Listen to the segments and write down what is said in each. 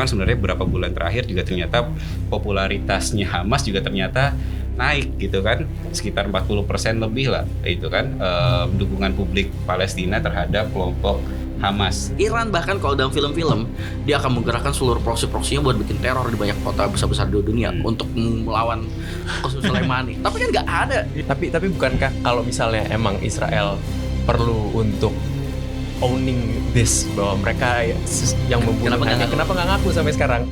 bahkan sebenarnya beberapa bulan terakhir juga ternyata popularitasnya Hamas juga ternyata naik gitu kan, sekitar 40% lebih lah itu kan dukungan publik Palestina terhadap kelompok Hamas. Iran bahkan kalau dalam film-film dia akan menggerakkan seluruh proksi-proksinya buat bikin teror di banyak kota besar-besar di dunia untuk melawan Qasim Soleimani. Tapi kan nggak ada. Tapi bukankah kalau misalnya emang Israel perlu untuk owning this, bahwa mereka yang membunuh hanya, kenapa nggak ngaku sampai sekarang?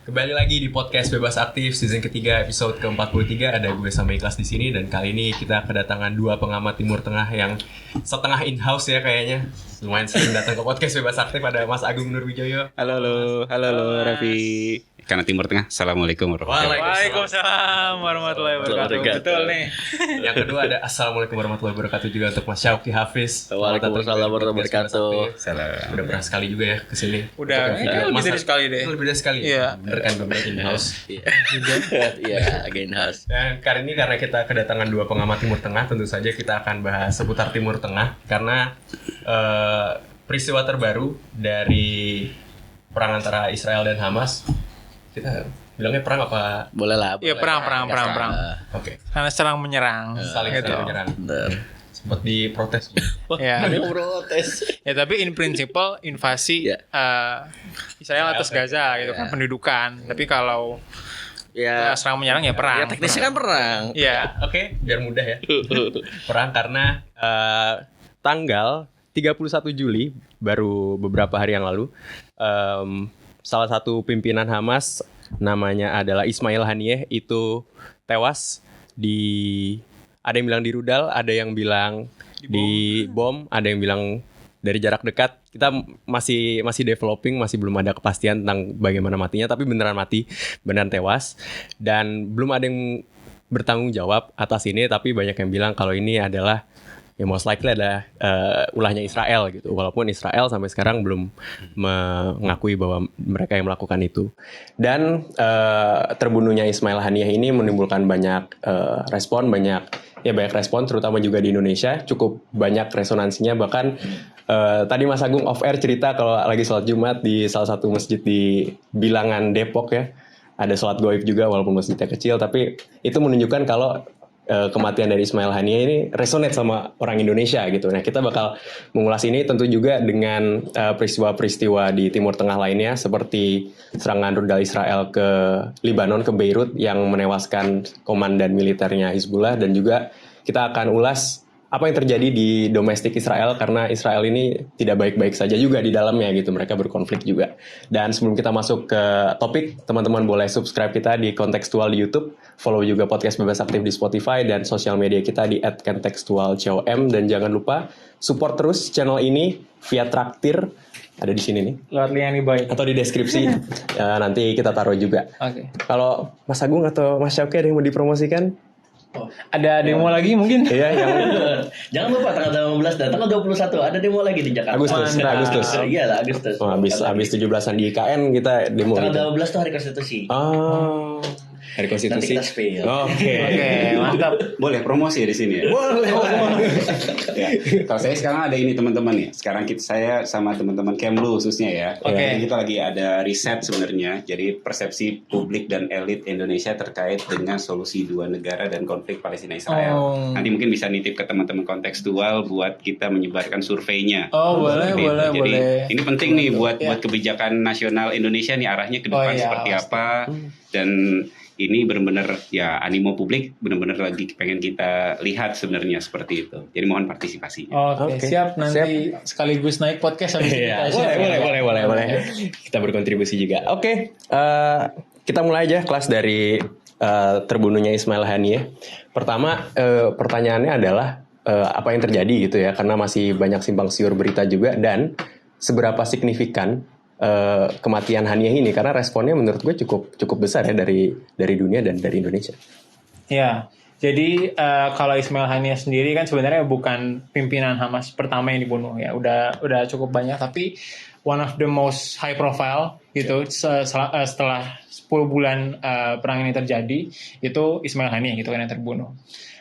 Kembali lagi di podcast Bebas Aktif season ketiga episode ke-43. Ada gue sama Ikhlas di sini, dan kali ini kita kedatangan dua pengamat Timur Tengah yang setengah in-house ya kayaknya. Lumayan sering datang ke podcast Bebas Aktif. Ada Mas Agung Nurwijoyo. Halo Raffi. Karena Timur Tengah, Assalamualaikum warahmatullahi wabarakatuh. Waalaikumsalam warahmatullahi wabarakatuh. Betul nih. Yang kedua ada Assalamualaikum warahmatullahi wabarakatuh juga untuk Mas Syauqi Hafiz. Waalaikumsalam warahmatullahi wabarakatuh. Salam. Udah pernah sekali juga ya kesini. Udah lebih dari sekali deh. Lebih dari sekali. Iya. Bener kan, gue in-house. Iya, again house. Dan kali ini karena kita kedatangan dua pengamat Timur Tengah, tentu saja kita akan bahas seputar Timur Tengah. Karena peristiwa terbaru dari perang antara Israel dan Hamas, kita bilangnya perang apa? Boleh lah. Iya, perang. Oke. Karena serang menyerang. Saling gitu. menyerang. Bener. Sempat diprotes. Ya. Ada yang protes. Ya, tapi in principle invasi Ya. Israel atas Gaza gitu kan, pendudukan. Tapi kalau Ya, serang menyerang ya perang. ya teknisnya kan perang. Iya. Oke, biar mudah ya. Perang karena tanggal 31 Juli, baru beberapa hari yang lalu, salah satu pimpinan Hamas, namanya adalah Ismail Haniyeh, itu tewas ada yang bilang di rudal, ada yang bilang di bom, ada yang bilang dari jarak dekat. Kita masih developing, masih belum ada kepastian tentang bagaimana matinya, tapi beneran mati, beneran tewas. Dan belum ada yang bertanggung jawab atas ini, tapi banyak yang bilang kalau ini adalah ya most likely ada ulahnya Israel gitu. Walaupun Israel sampai sekarang belum mengakui bahwa mereka yang melakukan itu. Dan terbunuhnya Ismail Haniyeh ini menimbulkan banyak respon, banyak respon, terutama juga di Indonesia. Cukup banyak resonansinya. Bahkan tadi Mas Agung off air cerita kalau lagi sholat Jumat di salah satu masjid di Bilangan Depok ya, ada sholat gaib juga walaupun masjidnya kecil, tapi itu menunjukkan kalau kematian dari Ismail Haniyeh ini resonate sama orang Indonesia gitu. Nah, kita bakal mengulas ini tentu juga dengan peristiwa-peristiwa di Timur Tengah lainnya, seperti serangan rudal Israel ke Lebanon, ke Beirut, yang menewaskan komandan militernya Hizbullah. Dan juga kita akan ulas apa yang terjadi di domestik Israel, karena Israel ini tidak baik-baik saja juga di dalamnya gitu, mereka berkonflik juga. Dan sebelum kita masuk ke topik, teman-teman boleh subscribe kita di Kontekstual di YouTube, follow juga podcast Bebas Aktif di Spotify, dan sosial media kita di @kontekstualcom. Dan jangan lupa support terus channel ini via traktir, ada di sini nih, Lewat link yang di bawah. atau di deskripsi. Nanti kita taruh juga. Oke. Kalau Mas Agung atau Mas Syauqi ada yang mau dipromosikan? Ada demo lagi mungkin? Iya, yang Jangan lupa tanggal 15 dan tanggal 21 ada demo lagi di Jakarta. Agustus. Iya lah, Agustus. Habis 17-an di IKN kita demo gitu. Tanggal 12 tuh hari konstitusi. Oh, hari Nanti konstitusi. kita spill. Oke. Oke, mantap. Boleh promosi di sini ya? Boleh. Ya. Kalau saya sekarang ada ini teman-teman ya. Sekarang saya sama teman-teman Kemlu khususnya ya. Oke. Jadi kita lagi ada riset sebenarnya. Jadi persepsi publik dan elit Indonesia terkait dengan solusi dua negara dan konflik Palestina Israel. Nanti mungkin bisa nitip ke teman-teman kontekstual buat kita menyebarkan surveinya. Oh, boleh. Jadi ini penting nih buat kebijakan nasional Indonesia nih, arahnya ke depan seperti apa. Dan ini benar-benar ya, animo publik benar-benar lagi pengen kita lihat sebenarnya seperti itu. Jadi mohon partisipasinya. Oke, siap. Nanti sekaligus naik podcast habis Iya, kita. boleh. Kita berkontribusi juga. Oke, kita mulai aja kelas dari terbunuhnya Ismail Haniyeh. Pertama, pertanyaannya adalah apa yang terjadi gitu ya, karena masih banyak simpang siur berita juga, dan seberapa signifikan kematian Haniyeh ini, karena responnya menurut gue cukup besar ya dari dunia dan dari Indonesia. Ya, jadi kalau Ismail Haniyeh sendiri kan sebenarnya bukan pimpinan Hamas pertama yang dibunuh ya, udah cukup banyak, tapi one of the most high profile gitu setelah 10 bulan perang ini terjadi, itu Ismail Haniyeh gitu kan yang terbunuh.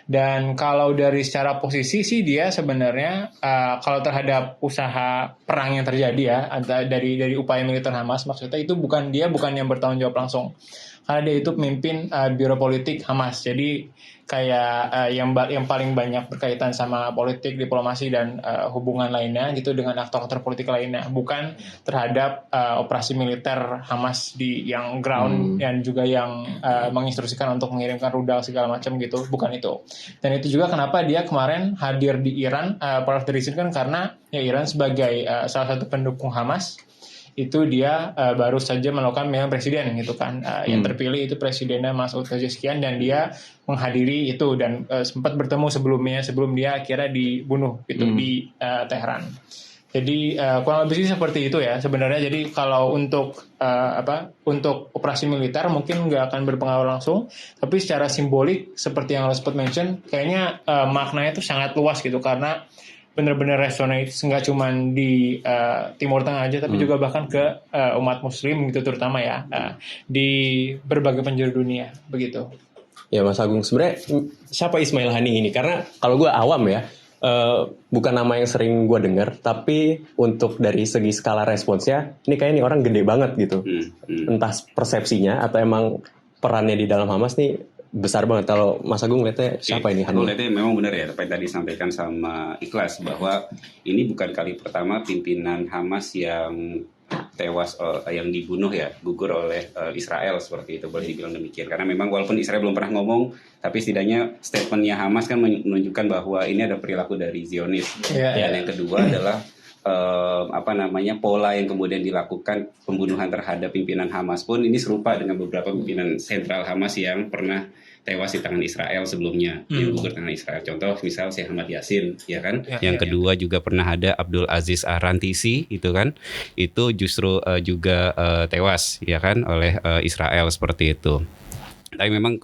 Dan kalau dari secara posisi sih dia sebenarnya kalau terhadap usaha perang yang terjadi ya dari upaya militer Hamas, maksudnya itu bukan yang bertanggung jawab langsung, karena dia itu pemimpin biro politik Hamas. Jadi kayak yang paling banyak berkaitan sama politik, diplomasi dan hubungan lainnya gitu dengan aktor-aktor politik lainnya, bukan terhadap operasi militer Hamas yang ground dan juga yang menginstruksikan untuk mengirimkan rudal segala macam gitu, bukan itu. Dan itu juga kenapa dia kemarin hadir di Iran, part of the reason kan karena ya Iran sebagai salah satu pendukung Hamas itu dia baru saja melakukan pemilihan presiden gitu kan, yang terpilih itu presidennya Masoud Pezeshkian, dan dia menghadiri itu dan sempat bertemu sebelum dia akhirnya dibunuh gitu di Teheran. Jadi kurang lebih seperti itu ya sebenarnya. Jadi kalau untuk operasi militer mungkin nggak akan berpengaruh langsung, tapi secara simbolik seperti yang Spot mention, kayaknya maknanya itu sangat luas gitu, karena benar-benar resonates nggak cuma di Timur Tengah aja, tapi juga bahkan ke umat Muslim gitu, terutama ya di berbagai penjuru dunia begitu. Ya Mas Agung, sebenarnya siapa Ismail Haniyeh ini? Karena kalau gue awam ya, bukan nama yang sering gue dengar, tapi untuk dari segi skala responsnya, ini kayaknya orang gede banget gitu. Entah persepsinya atau emang perannya di dalam Hamas nih besar banget. Kalau Mas Agung lihatnya siapa ini? Aku lihatnya memang benar ya, apa yang tadi disampaikan sama Ikhlas, bahwa ini bukan kali pertama pimpinan Hamas yang tewas, yang dibunuh ya, gugur oleh Israel, seperti itu, boleh dibilang demikian. Karena memang walaupun Israel belum pernah ngomong, tapi setidaknya statementnya Hamas kan menunjukkan bahwa ini ada perilaku dari Zionis. Dan yang kedua adalah pola yang kemudian dilakukan pembunuhan terhadap pimpinan Hamas pun ini serupa dengan beberapa pimpinan sentral Hamas yang pernah tewas di tangan Israel sebelumnya, yang gugur tangan Israel. Contoh misal Syekh Ahmad Yasin, ya kan. Yang kedua juga pernah ada Abdul Aziz Ar-Rantisi, itu kan, itu justru juga tewas, ya kan, oleh Israel, seperti itu. Tapi memang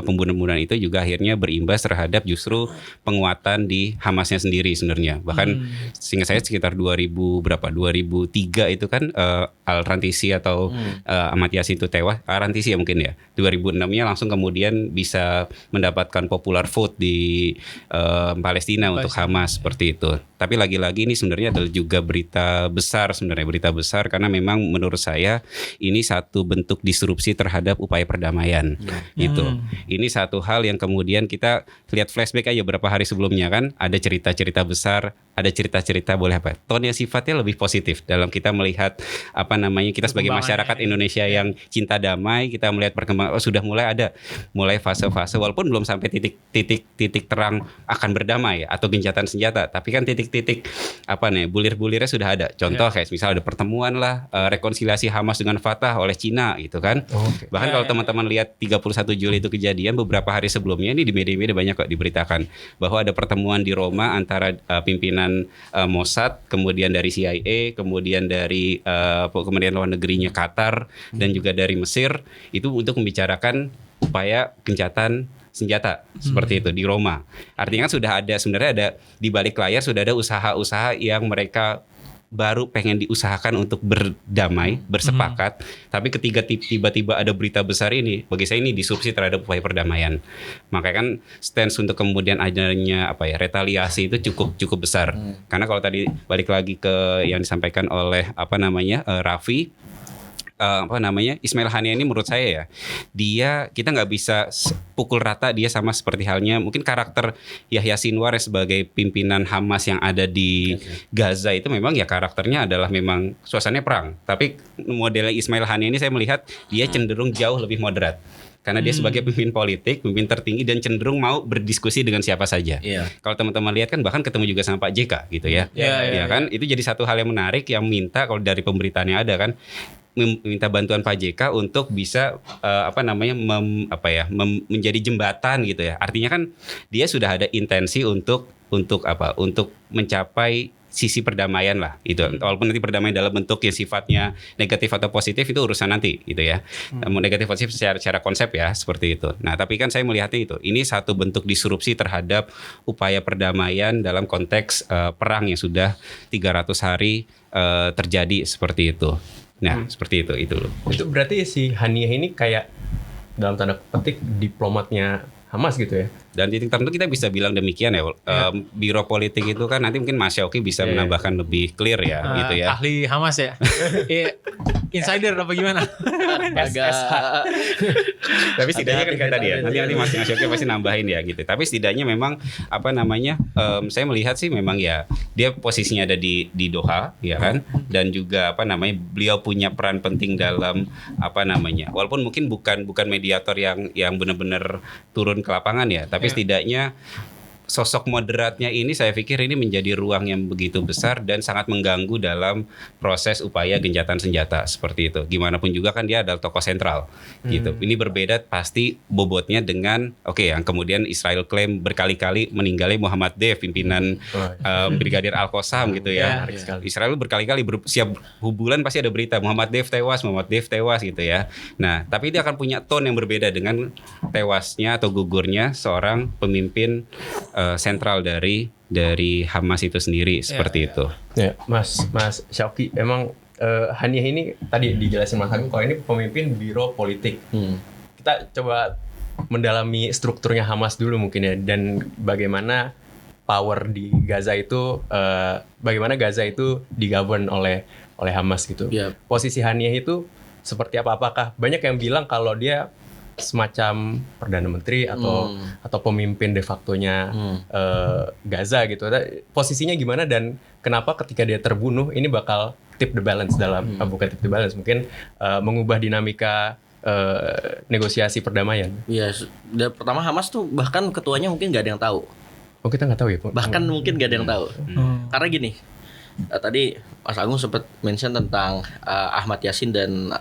pembunuhan itu juga akhirnya berimbas terhadap justru penguatan di Hamasnya sendiri sebenarnya. Bahkan seingat saya sekitar 2003 itu kan Al-Rantisi atau Ahmad Yasin itu tewas. Al-Rantisi ya mungkin ya. 2006-nya langsung kemudian bisa mendapatkan popular vote di Palestina untuk Hamas, seperti itu. Tapi lagi-lagi ini sebenarnya adalah juga berita besar karena memang menurut saya ini satu bentuk disrupsi terhadap upaya perdamaian. Itu. Ini satu hal yang kemudian kita lihat flashback aja beberapa hari sebelumnya kan, ada cerita-cerita besar, ada cerita-cerita tone yang sifatnya lebih positif dalam kita melihat kita sebagai masyarakat Indonesia yang cinta damai, kita melihat perkembangan sudah mulai fase-fase, walaupun belum sampai titik terang akan berdamai atau gencatan senjata, tapi kan titik-titik bulir-bulirnya sudah ada. Contoh kayak misal ada pertemuan lah, rekonsiliasi Hamas dengan Fatah oleh Cina gitu kan. Bahkan kalau teman-teman lihat 31 Juli itu kejadian, beberapa hari sebelumnya ini di media-media banyak kok diberitakan bahwa ada pertemuan di Roma antara pimpinan Mossad, kemudian dari CIA, kemudian dari Kementerian Luar Negerinya Qatar, dan juga dari Mesir, itu untuk membicarakan upaya gencatan senjata seperti itu di Roma. Artinya kan sebenarnya ada di balik layar sudah ada usaha-usaha yang mereka baru pengen diusahakan untuk berdamai, bersepakat, tapi ketika tiba-tiba ada berita besar ini, bagi saya ini disrupsi terhadap upaya perdamaian. Makanya kan stance untuk kemudian adanya retaliasi itu cukup besar. Karena kalau tadi balik lagi ke yang disampaikan oleh Raffi, Ismail Haniyeh ini menurut saya ya, kita nggak bisa pukul rata dia sama seperti halnya mungkin karakter Yahya Sinwar sebagai pimpinan Hamas yang ada di Gaza. Itu memang ya karakternya adalah memang suasananya perang, tapi modelnya Ismail Haniyeh ini saya melihat dia cenderung jauh lebih moderat. Karena dia sebagai pemimpin politik, pemimpin tertinggi, dan cenderung mau berdiskusi dengan siapa saja. Kalau teman-teman lihat kan bahkan ketemu juga sama Pak JK gitu ya. Kan itu jadi satu hal yang menarik, yang minta kalau dari pemberitaannya ada kan, meminta bantuan Pak JK untuk bisa menjadi jembatan gitu ya. Artinya kan dia sudah ada intensi untuk mencapai sisi perdamaian lah itu. Walaupun nanti perdamaian dalam bentuk yang sifatnya negatif atau positif itu urusan nanti gitu ya. Negatif positif secara konsep ya, seperti itu. Nah, tapi kan saya melihatnya itu. Ini satu bentuk disrupsi terhadap upaya perdamaian dalam konteks perang yang sudah 300 hari terjadi, seperti itu. Nah, seperti itu loh. Itu berarti si Haniyeh ini kayak dalam tanda petik diplomatnya Hamas gitu ya. Dan titik tertentu kita bisa bilang demikian ya. Biro politik itu kan nanti mungkin Mas Yoki bisa menambahkan lebih clear ya gitu ya. Ahli Hamas ya. Insider apa gimana? Tapi setidaknya kan tadi ya. Nanti Mas Yoki pasti nambahin ya gitu. Tapi setidaknya memang saya melihat sih memang ya dia posisinya ada di Doha ya kan. Dan juga beliau punya peran penting dalam walaupun mungkin bukan mediator yang benar-benar turun ke lapangan ya. Tapi setidaknya sosok moderatnya ini saya pikir ini menjadi ruang yang begitu besar dan sangat mengganggu dalam proses upaya gencatan senjata seperti itu. Gimana pun juga kan dia adalah tokoh sentral gitu. Ini berbeda pasti bobotnya dengan yang kemudian Israel klaim berkali-kali meninggalnya Muhammad Dev, pimpinan Brigadir Al-Qassam gitu ya. Israel berkali-kali siap bulan pasti ada berita Muhammad Dev tewas gitu ya. Nah, tapi dia akan punya tone yang berbeda dengan tewasnya atau gugurnya seorang pemimpin sentral dari Hamas itu sendiri seperti itu. Ya, Mas Syauqi, emang Haniyeh ini tadi dijelasin Mas Agung kalau ini pemimpin biro politik. Kita coba mendalami strukturnya Hamas dulu mungkin ya, dan bagaimana power di Gaza itu, bagaimana Gaza itu digovern oleh Hamas gitu. Posisi Haniyeh itu seperti apa? Apakah banyak yang bilang kalau dia semacam perdana menteri atau pemimpin de facto-nya Gaza gitu. Posisinya gimana dan kenapa ketika dia terbunuh ini bakal tip the balance dalam bukan tip the balance, mungkin mengubah dinamika negosiasi perdamaian. Iya, pertama Hamas tuh bahkan ketuanya mungkin nggak ada yang tahu. Oh, kita nggak tahu ya, Pak. Bahkan mungkin nggak ada yang tahu. Karena gini, tadi Mas Agung sempat mention tentang Ahmad Yassin dan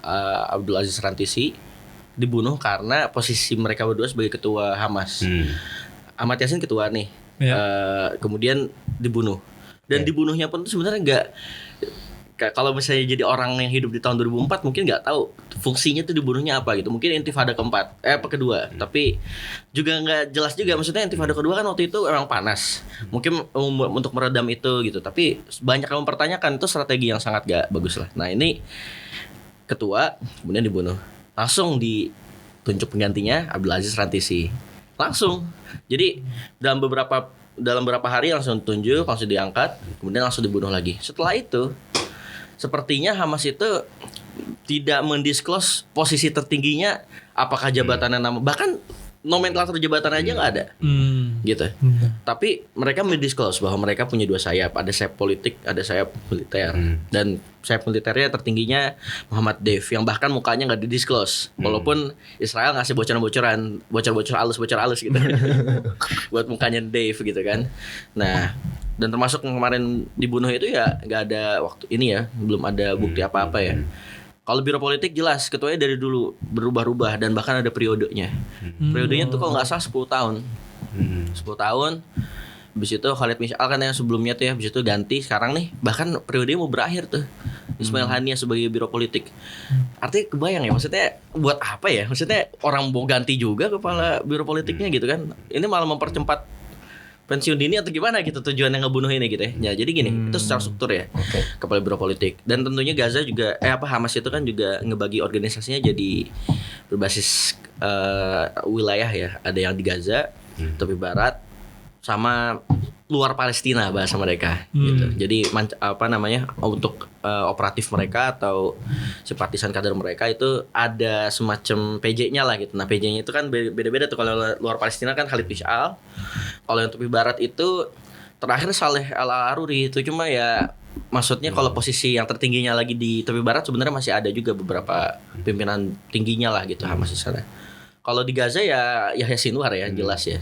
Abdul Aziz Rantisi dibunuh karena posisi mereka berdua sebagai ketua Hamas. Ahmad Yassin ketua nih, kemudian dibunuh. Dan dibunuhnya pun sebenarnya nggak, kalau misalnya jadi orang yang hidup di tahun 2004 mungkin nggak tahu fungsinya tuh dibunuhnya apa gitu. Mungkin intifada kedua, tapi juga nggak jelas juga. Maksudnya intifada kedua kan waktu itu memang panas, mungkin untuk meredam itu gitu. Tapi banyak yang mempertanyakan itu strategi yang sangat nggak bagus lah. Nah ini ketua kemudian dibunuh. Langsung ditunjuk penggantinya Abdul Aziz Rantisi. Langsung. Jadi dalam beberapa hari langsung ditunjuk, langsung diangkat, kemudian langsung dibunuh lagi. Setelah itu sepertinya Hamas itu tidak mendisclose posisi tertingginya, apakah jabatannya bahkan nomenklatur jabatan aja nggak ada, gitu. Tapi mereka mendisclose bahwa mereka punya dua sayap, ada sayap politik, ada sayap militer, dan sayap militernya tertingginya Muhammad Dev, yang bahkan mukanya nggak didisclose, walaupun Israel ngasih bocor halus gitu, buat mukanya Dev gitu kan. Nah, dan termasuk yang kemarin dibunuh itu ya nggak ada waktu ini ya, belum ada bukti apa-apa ya. Kalau biro politik jelas ketuanya dari dulu berubah-ubah dan bahkan ada periodenya. Periodenya tuh kalau nggak salah 10 tahun. 10 tahun. Habis itu Khalid Mish'al kan yang sebelumnya tuh ya, habis itu ganti sekarang nih, bahkan periodenya mau berakhir tuh. Ismail Haniyeh sebagai biro politik. Artinya kebayang ya, maksudnya buat apa ya? Maksudnya orang mau ganti juga kepala biro politiknya gitu kan. Ini malah mempercepat pensiun dini atau gimana gitu tujuannya ngebunuh ini gitu ya. Ya jadi gini, itu secara struktur ya. Kepala biro politik. Dan tentunya Gaza juga Hamas itu kan juga ngebagi organisasinya jadi berbasis wilayah ya. Ada yang di Gaza, tepi barat, sama luar Palestina bahasa mereka gitu. Jadi untuk operatif mereka atau simpatisan kader mereka itu ada semacam PJ-nya lah gitu. Nah, PJ-nya itu kan beda-beda tuh. Kalau luar Palestina kan Khalid Mish'al. Kalau yang tepi barat itu terakhir Saleh Al-Aruri itu, cuma ya maksudnya kalau posisi yang tertingginya lagi di tepi barat sebenarnya masih ada juga beberapa pimpinan tingginya lah gitu Hamas di sana. Kalau di Gaza ya Yahya Sinwar ya jelas ya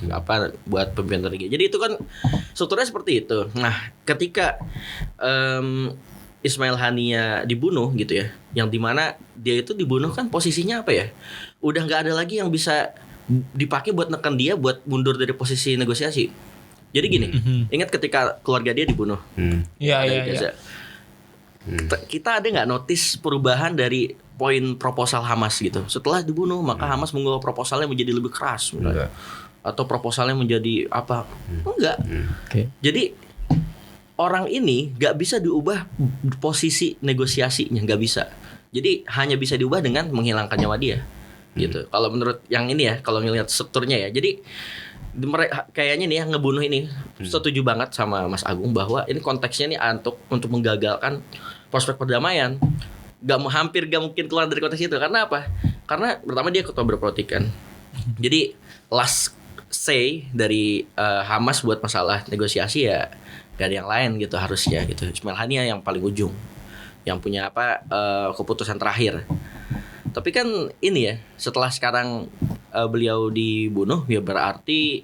buat pimpinan tertinggi. Jadi itu kan strukturnya seperti itu. Nah, ketika Ismail Haniyeh dibunuh gitu ya, yang dimana dia itu dibunuh kan posisinya apa ya? Udah nggak ada lagi yang bisa dipakai buat neken dia buat mundur dari posisi negosiasi. Jadi gini, ingat ketika keluarga dia dibunuh. Iya. Kita ada nggak notice perubahan dari poin proposal Hamas gitu? Setelah dibunuh, maka Hamas mengubah proposalnya menjadi lebih keras, misalnya. Atau proposalnya menjadi apa? Enggak. Jadi orang ini nggak bisa diubah posisi negosiasinya, nggak bisa. Jadi hanya bisa diubah dengan menghilangkan nyawa dia. Gitu. Kalau menurut yang ini ya, kalau ngelihat strukturnya ya. Jadi kayaknya nih yang ngebunuh ini setuju banget sama Mas Agung bahwa ini konteksnya nih untuk menggagalkan prospek perdamaian. Hampir gak mungkin keluar dari konteks itu. Karena apa? Karena pertama dia ketua berpolitik kan. Jadi last say dari Hamas buat masalah negosiasi ya gak ada yang lain gitu harusnya gitu. Ismail Haniyah yang paling ujung, yang punya keputusan terakhir. Tapi kan ini ya, setelah sekarang beliau dibunuh ya berarti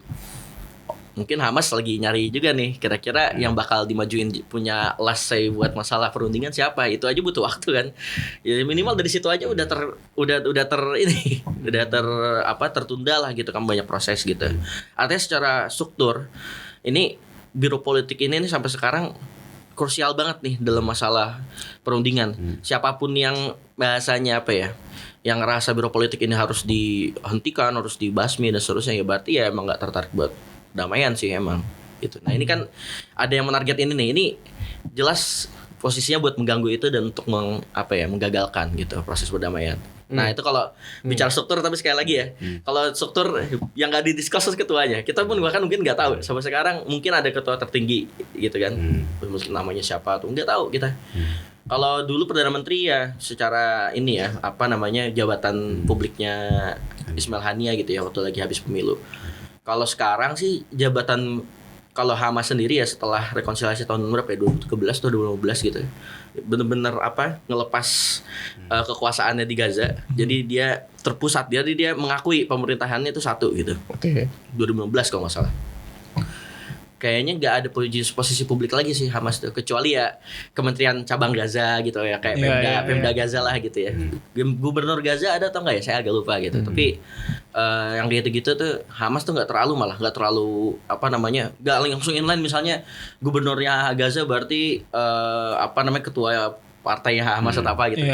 mungkin Hamas lagi nyari juga nih kira-kira yang bakal dimajuin punya last say buat masalah perundingan siapa. Itu aja butuh waktu kan. Ya minimal dari situ aja udah tertunda lah gitu kan, banyak proses gitu. Artinya secara struktur ini biro politik ini nih sampai sekarang krusial banget nih dalam masalah perundingan. Siapapun yang bahasanya yang ngerasa biro politik ini harus dihentikan, harus dibasmi dan seterusnya, ya berarti ya emang nggak tertarik buat damaian sih emang gitu. Nah ini kan ada yang menarget ini nih, ini jelas posisinya buat mengganggu itu dan untuk menggagalkan gitu proses perdamaian. Nah itu kalau bicara struktur, tapi sekali lagi ya, kalau struktur yang nggak didiskus ketuanya, kita pun bahkan mungkin nggak tahu sampai sekarang. Mungkin ada ketua tertinggi gitu kan, namanya siapa tuh nggak tahu kita. Kalau dulu Perdana Menteri ya secara ini ya jabatan publiknya Ismail Haniyah gitu ya waktu lagi habis pemilu. Kalau sekarang sih jabatan, kalau Hamas sendiri ya setelah rekonsiliasi tahun berapa ya, 2013 atau 2015 gitu, bener-bener ngelepas kekuasaannya di Gaza. Jadi dia terpusat, jadi dia mengakui pemerintahannya itu satu gitu. 2015 kalau nggak salah. Kayaknya nggak ada posisi publik lagi sih Hamas tuh, kecuali ya Kementerian Cabang Gaza gitu ya, kayak Pemda Gaza lah gitu ya. Gubernur Gaza ada atau nggak ya, saya agak lupa gitu. Tapi yang gitu-gitu tuh Hamas tuh nggak terlalu nggak langsung inline. Misalnya gubernurnya Gaza berarti ketua partainya Hamas atau apa gitu.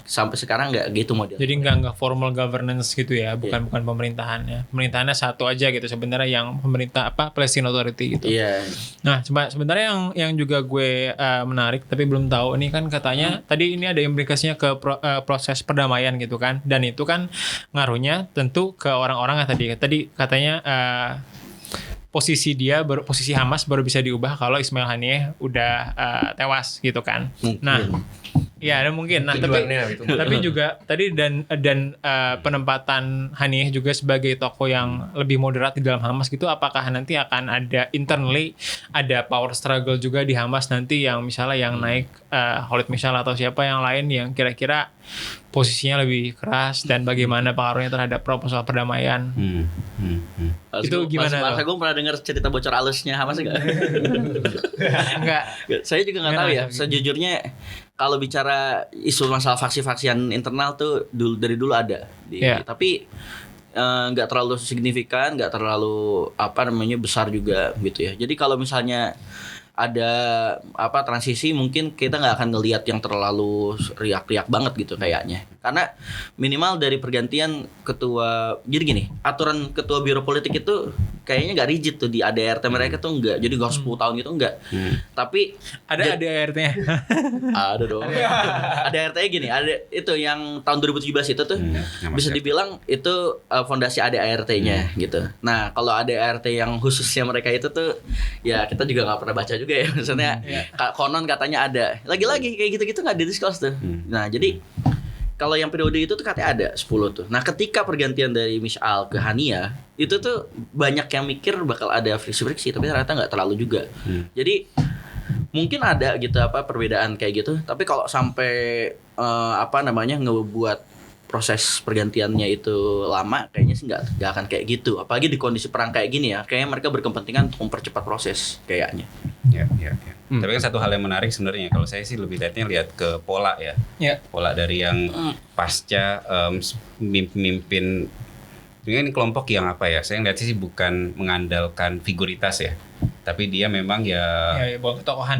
Sampai sekarang nggak gitu model. Jadi nggak formal governance gitu ya, bukan pemerintahannya. Pemerintahannya satu aja gitu sebenarnya, yang pemerintah Palestine Authority gitu. Iya. Nah, sebenarnya yang juga gue menarik tapi belum tahu ini kan katanya tadi ini ada implikasinya ke proses perdamaian gitu kan, dan itu kan ngaruhnya tentu ke orang-orang tadi katanya posisi Hamas baru bisa diubah kalau Ismail Haniyeh udah tewas gitu kan. Nah, ya ada mungkin. Nah, tapi juga tadi dan penempatan Haniyeh juga sebagai tokoh yang lebih moderat di dalam Hamas gitu, apakah nanti akan ada internally ada power struggle juga di Hamas nanti, yang misalnya yang naik Khalid Mishal atau siapa yang lain yang kira-kira posisinya lebih keras, dan bagaimana pengaruhnya terhadap proposal perdamaian. Itu gimana? Mas Agung pernah dengar cerita bocor alusnya Hamas enggak? Enggak. Saya juga nggak tahu ya. Sejujurnya kalau bicara isu masalah faksi-faksian internal tuh dari dulu ada. Tapi nggak terlalu signifikan, nggak terlalu besar juga gitu ya. Jadi kalau misalnya ada transisi, mungkin kita nggak akan ngelihat yang terlalu riak-riak banget gitu kayaknya, karena minimal dari pergantian ketua. Jadi gini, aturan ketua biro politik itu kayaknya nggak rigid tuh di ADRT mereka tuh, nggak, jadi nggak 10 tahun gitu nggak. Tapi ada ADRT-nya. Ada dong. ADRT-nya gini, ada itu yang tahun 2017 itu tuh bisa dibilang itu fondasi ADRT-nya gitu. Nah kalau ADRT yang khususnya mereka itu tuh ya kita juga nggak pernah baca juga ya, maksudnya konon katanya ada. Lagi-lagi kayak gitu-gitu nggak didiskus tuh. Nah jadi kalau yang periode itu tuh katanya ada 10 tuh. Nah ketika pergantian dari Mishal ke Haniyah, itu tuh banyak yang mikir bakal ada friksi-friksi, tapi ternyata nggak terlalu juga. Jadi mungkin ada gitu perbedaan kayak gitu. Tapi kalau sampai ngebuat proses pergantiannya itu lama, kayaknya sih nggak akan kayak gitu. Apalagi di kondisi perang kayak gini ya, kayaknya mereka berkepentingan untuk mempercepat proses kayaknya. Ya. Tapi kan satu hal yang menarik sebenarnya, kalau saya sih lebih lihat ke pola ya. Pola dari yang pasca mimpin ini kelompok yang saya ngeliat sih bukan mengandalkan figuritas ya, tapi dia memang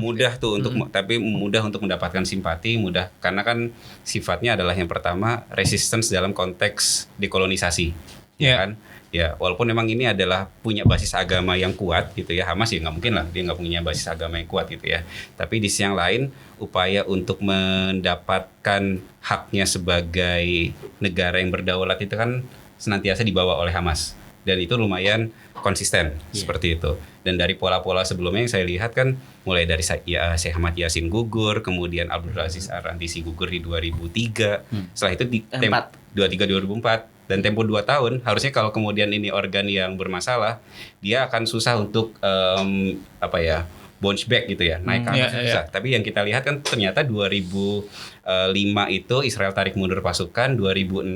mudah tuh tapi mudah untuk mendapatkan simpati, mudah karena kan sifatnya adalah yang pertama resistance dalam konteks dekolonisasi, kan? Ya, walaupun memang ini adalah punya basis agama yang kuat gitu ya. Hamas ya nggak mungkin lah dia nggak punya basis agama yang kuat gitu ya. Tapi di sisi yang lain upaya untuk mendapatkan haknya sebagai negara yang berdaulat itu kan senantiasa dibawa oleh Hamas. Dan itu lumayan konsisten seperti itu. Dan dari pola-pola sebelumnya yang saya lihat kan mulai dari Syekh Ahmad Yasin gugur, kemudian Abdul Aziz Ar-Rantisi gugur di 2003. Setelah itu di 2004 dan tempo 2 tahun, harusnya kalau kemudian ini organ yang bermasalah, dia akan susah untuk bounce back gitu ya, naik ke atas susah. Tapi yang kita lihat kan ternyata 2005 itu Israel tarik mundur pasukan, 2006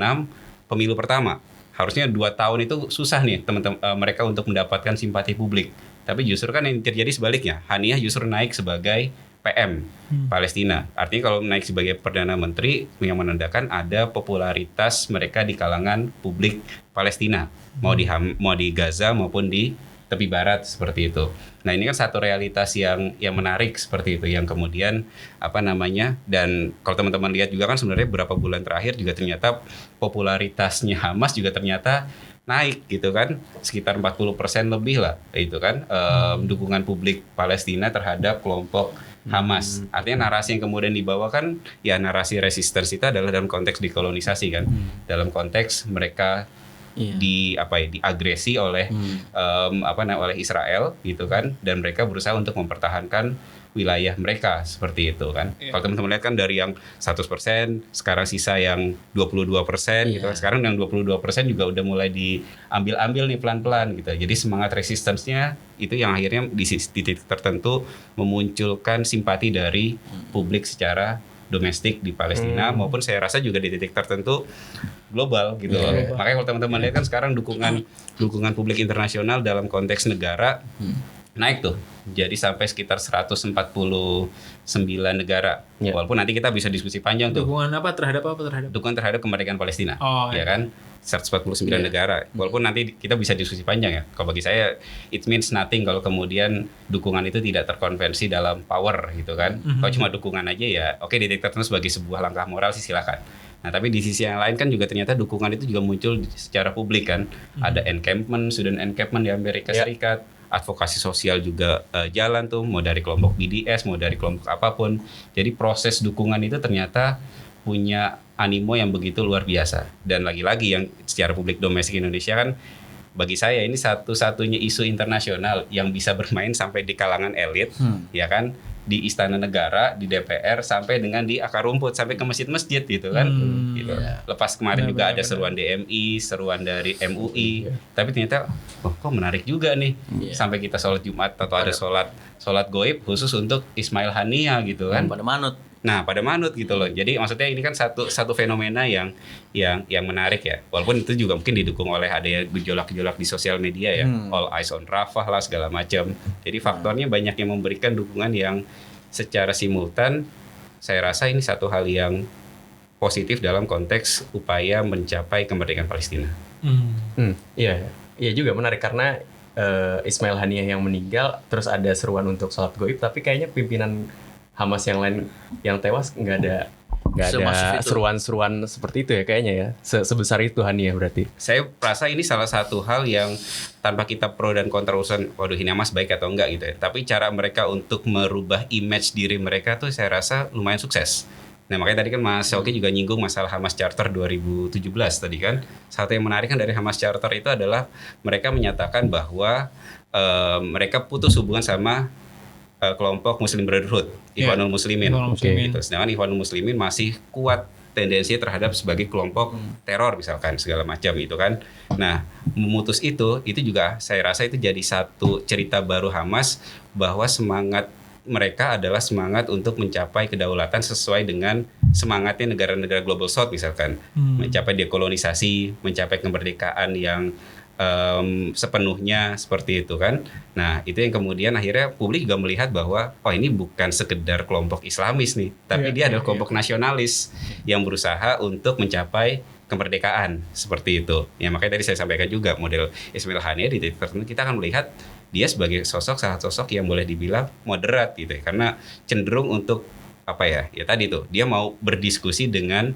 pemilu pertama. Harusnya 2 tahun itu susah nih teman-teman mereka untuk mendapatkan simpati publik. Tapi justru kan yang terjadi sebaliknya, Haniyah justru naik sebagai PM Palestina. Artinya kalau naik sebagai Perdana Menteri yang menandakan ada popularitas mereka di kalangan publik Palestina, mau di Gaza maupun di tepi barat seperti itu. Nah, ini kan satu realitas yang menarik seperti itu, yang kemudian dan kalau teman-teman lihat juga kan sebenarnya beberapa bulan terakhir juga ternyata popularitasnya Hamas juga ternyata naik gitu kan, sekitar 40% lebih lah itu kan dukungan publik Palestina terhadap kelompok Hamas. Artinya narasi yang kemudian dibawakan ya narasi resistance itu adalah dalam konteks dekolonisasi kan, dalam konteks mereka diagresi oleh oleh Israel gitu kan, dan mereka berusaha untuk mempertahankan wilayah mereka seperti itu kan. Kalau teman-teman lihat kan dari yang 100% sekarang sisa yang 22% gitu kan. Sekarang yang 22% juga udah mulai diambil-ambil nih pelan-pelan gitu. Jadi semangat resistance-nya itu yang akhirnya di titik tertentu memunculkan simpati dari publik secara domestik di Palestina maupun saya rasa juga di titik tertentu global gitu loh. Makanya kalau teman-teman lihat kan sekarang dukungan publik internasional dalam konteks negara naik tuh. Jadi sampai sekitar 149 negara. Walaupun nanti kita bisa diskusi panjang tuh. Dukungan apa terhadap? Dukungan terhadap kemerdekaan Palestina. Ya kan? 149 negara. Walaupun nanti kita bisa diskusi panjang ya. Kalau bagi saya it means nothing kalau kemudian dukungan itu tidak terkonvensi dalam power gitu kan. Kalau cuma dukungan aja ya oke, ditetapkan sebagai sebuah langkah moral sih silakan. Nah, tapi di sisi yang lain kan juga ternyata dukungan itu juga muncul secara publik kan. Ada student encampment di Amerika Serikat, advokasi sosial juga jalan tuh, mau dari kelompok BDS, mau dari kelompok apapun. Jadi proses dukungan itu ternyata punya animo yang begitu luar biasa. Dan lagi-lagi yang secara publik domestik Indonesia kan bagi saya ini satu-satunya isu internasional yang bisa bermain sampai di kalangan elit, ya kan? Di Istana Negara, di DPR, sampai dengan di akar rumput, sampai ke masjid-masjid gitu kan. Gitu. Lepas kemarin juga ada seruan DMI, seruan dari MUI, tapi ternyata kok menarik juga nih. Sampai kita sholat Jumat atau ada sholat goib khusus untuk Ismail Haniyah gitu kan. Pada manut gitu loh. Jadi maksudnya ini kan satu fenomena yang menarik ya. Walaupun itu juga mungkin didukung oleh ada gejolak-gejolak di sosial media ya. All eyes on Rafah lah segala macam. Jadi faktornya banyak yang memberikan dukungan yang secara simultan. Saya rasa ini satu hal yang positif dalam konteks upaya mencapai kemerdekaan Palestina. Iya juga menarik karena Ismail Haniyah yang meninggal, terus ada seruan untuk sholat goib, tapi kayaknya pimpinan Hamas yang lain yang tewas nggak ada seruan-seruan seperti itu ya kayaknya ya, sebesar itu Haniyah berarti. Saya rasa ini salah satu hal yang tanpa kita pro dan kontra urusan waduh ini Hamas baik atau enggak gitu ya, tapi cara mereka untuk merubah image diri mereka tuh saya rasa lumayan sukses. Nah makanya tadi kan Mas Oki juga nyinggung masalah Hamas Charter 2017 tadi kan. Satu yang menarik kan dari Hamas Charter itu adalah mereka menyatakan bahwa mereka putus hubungan sama kelompok Muslim Brotherhood, Ikhwanul Muslimin. Gitu. Sedangkan Ikhwanul Muslimin masih kuat tendensi terhadap sebagai kelompok teror misalkan segala macam itu kan. Nah, memutus itu juga saya rasa itu jadi satu cerita baru Hamas bahwa semangat mereka adalah semangat untuk mencapai kedaulatan sesuai dengan semangatnya negara-negara Global South misalkan. Mencapai dekolonisasi, mencapai kemerdekaan yang sepenuhnya seperti itu kan. Nah itu yang kemudian akhirnya publik juga melihat bahwa ini bukan sekedar kelompok Islamis nih, tapi dia adalah kelompok nasionalis yang berusaha untuk mencapai kemerdekaan seperti itu. Ya makanya tadi saya sampaikan juga model Ismail Haniyah di titik tertentu kita akan melihat dia sebagai salah sosok yang boleh dibilang moderat gitu ya, karena cenderung untuk apa ya tadi tuh dia mau berdiskusi dengan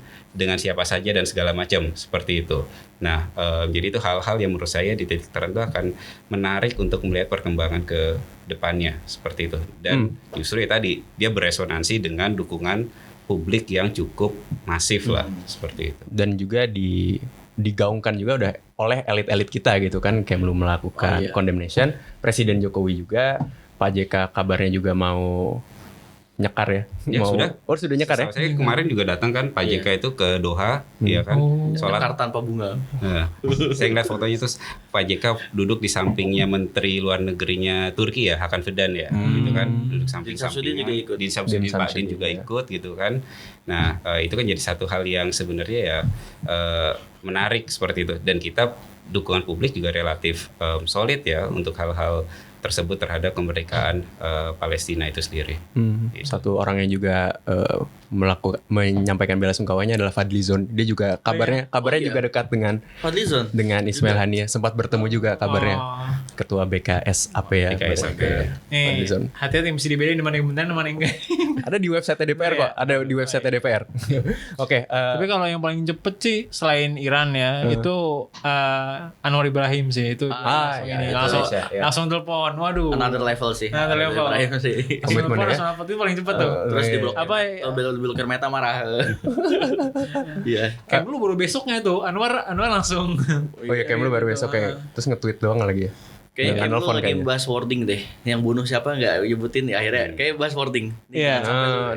siapa saja dan segala macam seperti itu. Nah jadi itu hal-hal yang menurut saya di titik tertentu akan menarik untuk melihat perkembangan ke depannya seperti itu. Dan justru ya tadi dia beresonansi dengan dukungan publik yang cukup masif lah seperti itu. Dan juga digaungkan juga udah oleh elit-elit kita gitu kan, Kemlu melakukan condemnation, Presiden Jokowi juga, Pak JK kabarnya juga mau nyekar ya. Sudah nyekar ya. Saya kemarin juga datang kan Pak JK itu ke Doha, ya kan. Nyekar tanpa bunga. Nah, saya ngeliat fotonya terus Pak JK duduk di sampingnya Menteri Luar Negerinya Turki ya, Hakan Fidan ya, gitu kan, duduk samping-sampingnya. Din Samsudin Pak Din juga ikut gitu kan. Nah, itu kan jadi satu hal yang sebenarnya ya menarik seperti itu, dan kita dukungan publik juga relatif solid ya untuk hal-hal tersebut terhadap kemerdekaan Palestina itu sendiri. Gitu. Satu orang yang juga menyampaikan bela sungkawanya adalah Fadlizon. Dia juga kabarnya juga dekat dengan Fadlizon, dengan Ismail Haniyeh, sempat bertemu juga kabarnya. Ketua BKSAP ya. BKSAP. Fadlizon. Hati-hati mesti dibedain mana yang benar mana yang enggak. Ada di website DPR kok, ada di website DPR. Oke. Tapi kalau yang paling cepet sih selain Iran ya, itu Anwar Ibrahim sih itu. Langsung telepon. Waduh. Another level sih. Another level. Komitmen ya. Langsung apa itu paling cepet tuh. Terus diblokir. Apa? Diblokir Meta marah. Iya. Kemlu baru besoknya tuh Anwar langsung. Oh iya, Kemlu baru besok kayak terus nge-tweet doang lagi ya. Kayaknya Kemlu lagi bahas wording deh. Yang bunuh siapa nggak nyebutin ya, akhirnya kayak bahas wording. Iya.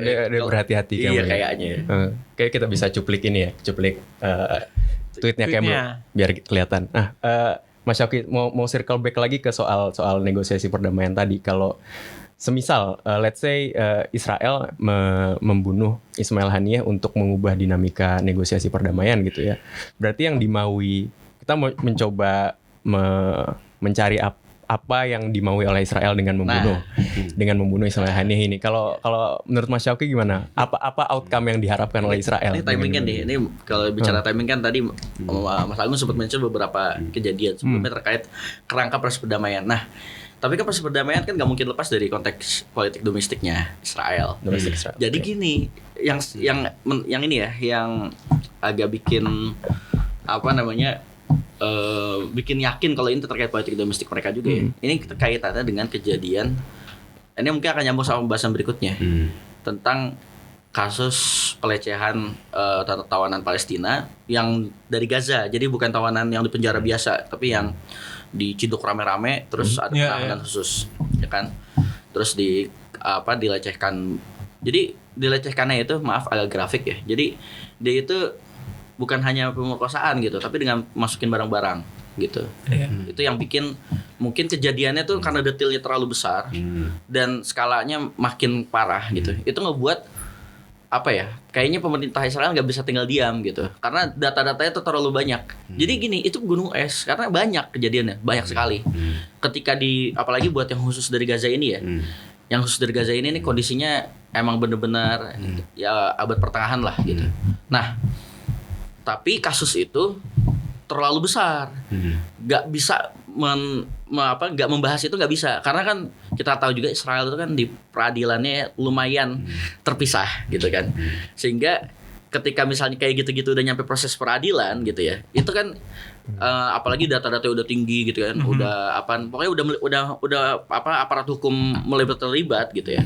Dia berhati-hati Kemlu. Iya kayaknya. Kayak kita bisa cuplik ini ya, tweetnya Kemlu biar kelihatan. Nah, Mas Syauqi mau circle back lagi ke soal negosiasi perdamaian tadi. Kalau semisal let's say Israel membunuh Ismail Haniyeh untuk mengubah dinamika negosiasi perdamaian gitu ya. Berarti yang dimaui, kita mau mencoba mencari apa yang dimaui oleh Israel dengan membunuh Ismail Haniyeh ini. Kalau menurut Mas Syauqi gimana? Apa outcome yang diharapkan oleh Israel? Ini timing kan deh. Ini kalau bicara timing kan tadi Mas Agung sempat mention beberapa kejadian sebelumnya terkait kerangka proses perdamaian. Nah, tapi kan proses perdamaian kan nggak mungkin lepas dari konteks politik domestiknya Israel. Jadi gini, yang ini ya, yang agak bikin bikin yakin kalau ini terkait politik domestik mereka juga ya. Ini kaitannya dengan kejadian. Ini mungkin akan nyambung sama pembahasan berikutnya tentang kasus pelecehan tawanan Palestina yang dari Gaza. Jadi bukan tawanan yang di penjara biasa, tapi yang diciduk rame-rame terus ada penahanan khusus, ya kan? Terus dilecehkan. Jadi dilecehkannya itu, maaf agak grafik ya. Jadi dia itu bukan hanya pemerkosaan gitu, tapi dengan masukin barang-barang gitu. Itu yang bikin mungkin kejadiannya tuh karena detailnya terlalu besar dan skalanya makin parah gitu. Itu ngebuat kayaknya pemerintah Israel nggak bisa tinggal diam gitu, karena data-datanya tuh terlalu banyak. Jadi gini, itu gunung es karena banyak kejadiannya, banyak sekali. Ketika apalagi buat yang khusus dari Gaza ini ya, yang khusus dari Gaza ini nih kondisinya emang bener-bener ya abad pertengahan lah gitu. Nah, tapi kasus itu terlalu besar, nggak bisa nggak membahas itu, nggak bisa, karena kan kita tahu juga Israel itu kan di peradilannya lumayan terpisah gitu kan, sehingga ketika misalnya kayak gitu-gitu udah nyampe proses peradilan gitu ya, itu kan apalagi data-data udah tinggi gitu kan, pokoknya udah aparat hukum mulai terlibat gitu ya.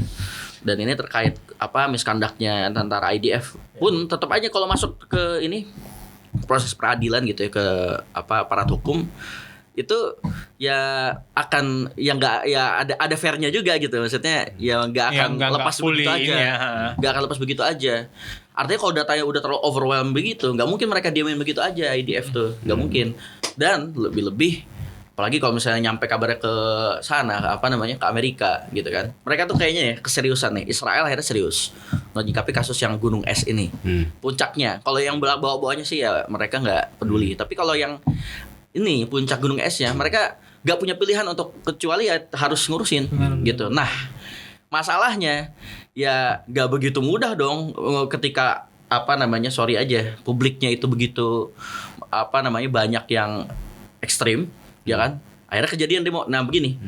Dan ini terkait misconduct-nya antara IDF pun tetap aja kalau masuk ke ini proses peradilan gitu ya, ke aparat hukum itu ya akan nggak ya ada fairnya juga gitu, maksudnya ya nggak akan lepas begitu aja, nggak akan lepas begitu aja. Artinya kalau datanya udah terlalu overwhelmed begitu, nggak mungkin mereka diamin begitu aja IDF tuh, nggak mungkin. Dan lebih apalagi kalau misalnya nyampe kabarnya ke sana ke Amerika gitu kan, mereka tuh kayaknya ya keseriusan nih, Israel akhirnya serius menyikapi kasus yang gunung es ini. Puncaknya kalau yang bawa-bawanya sih ya mereka nggak peduli, tapi kalau yang ini puncak gunung esnya, mereka gak punya pilihan untuk kecuali ya harus ngurusin gitu. Nah, masalahnya ya gak begitu mudah dong ketika publiknya itu begitu banyak yang ekstrim, ya kan? Akhirnya kejadian demo. Nah begini,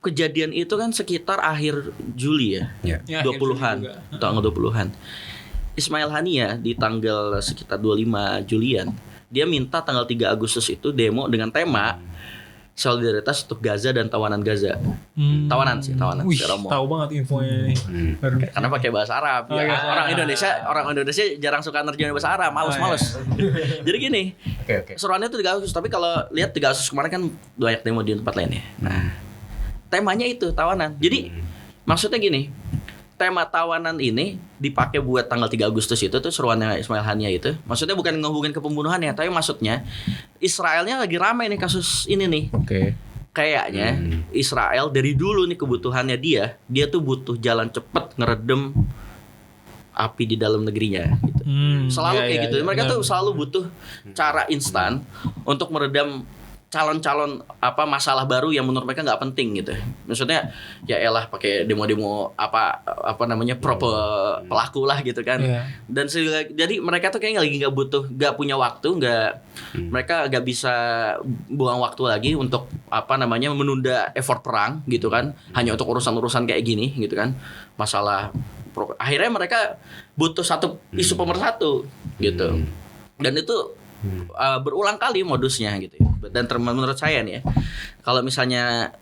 kejadian itu kan sekitar akhir Juli ya. Ya, 20-an, tanggal 20-an. Ismail Haniah di tanggal sekitar 25 Julian, dia minta tanggal 3 Agustus itu demo dengan tema solidaritas untuk Gaza dan tawanan Gaza. Tawanan Wih, secara umum. tahu banget infonya ini. Karena pakai bahasa Arab. Oh, Ya, iya. orang Indonesia jarang suka nerjemahin bahasa Arab, males. Jadi gini, Oke. seruannya itu 3 Agustus, tapi kalau lihat 3 Agustus kemarin kan banyak demo di tempat lain ya. Nah, temanya itu tawanan. Jadi maksudnya gini, tema tawanan ini dipakai buat tanggal 3 Agustus itu tuh seruannya Ismail Haniah itu. Maksudnya bukan ngehubungin ke pembunuhannya, tapi maksudnya Israelnya lagi ramai nih kasus ini nih. Oke. Kayaknya Israel dari dulu nih kebutuhannya dia tuh butuh jalan cepet ngeredem api di dalam negerinya gitu. Selalu kayak gitu. Mereka tuh selalu butuh cara instan untuk meredam calon-calon masalah baru yang menurut mereka nggak penting gitu. Maksudnya ya elah pakai demo-demo apa namanya pelaku lah gitu kan. Dan jadi mereka tuh kayaknya lagi nggak punya waktu, mereka nggak bisa buang waktu lagi untuk menunda effort perang gitu kan. Hanya untuk urusan-urusan kayak gini gitu kan. Masalah akhirnya mereka butuh satu isu pemersatu gitu. Dan itu berulang kali modusnya gitu ya. Dan menurut saya nih ya, kalau misalnya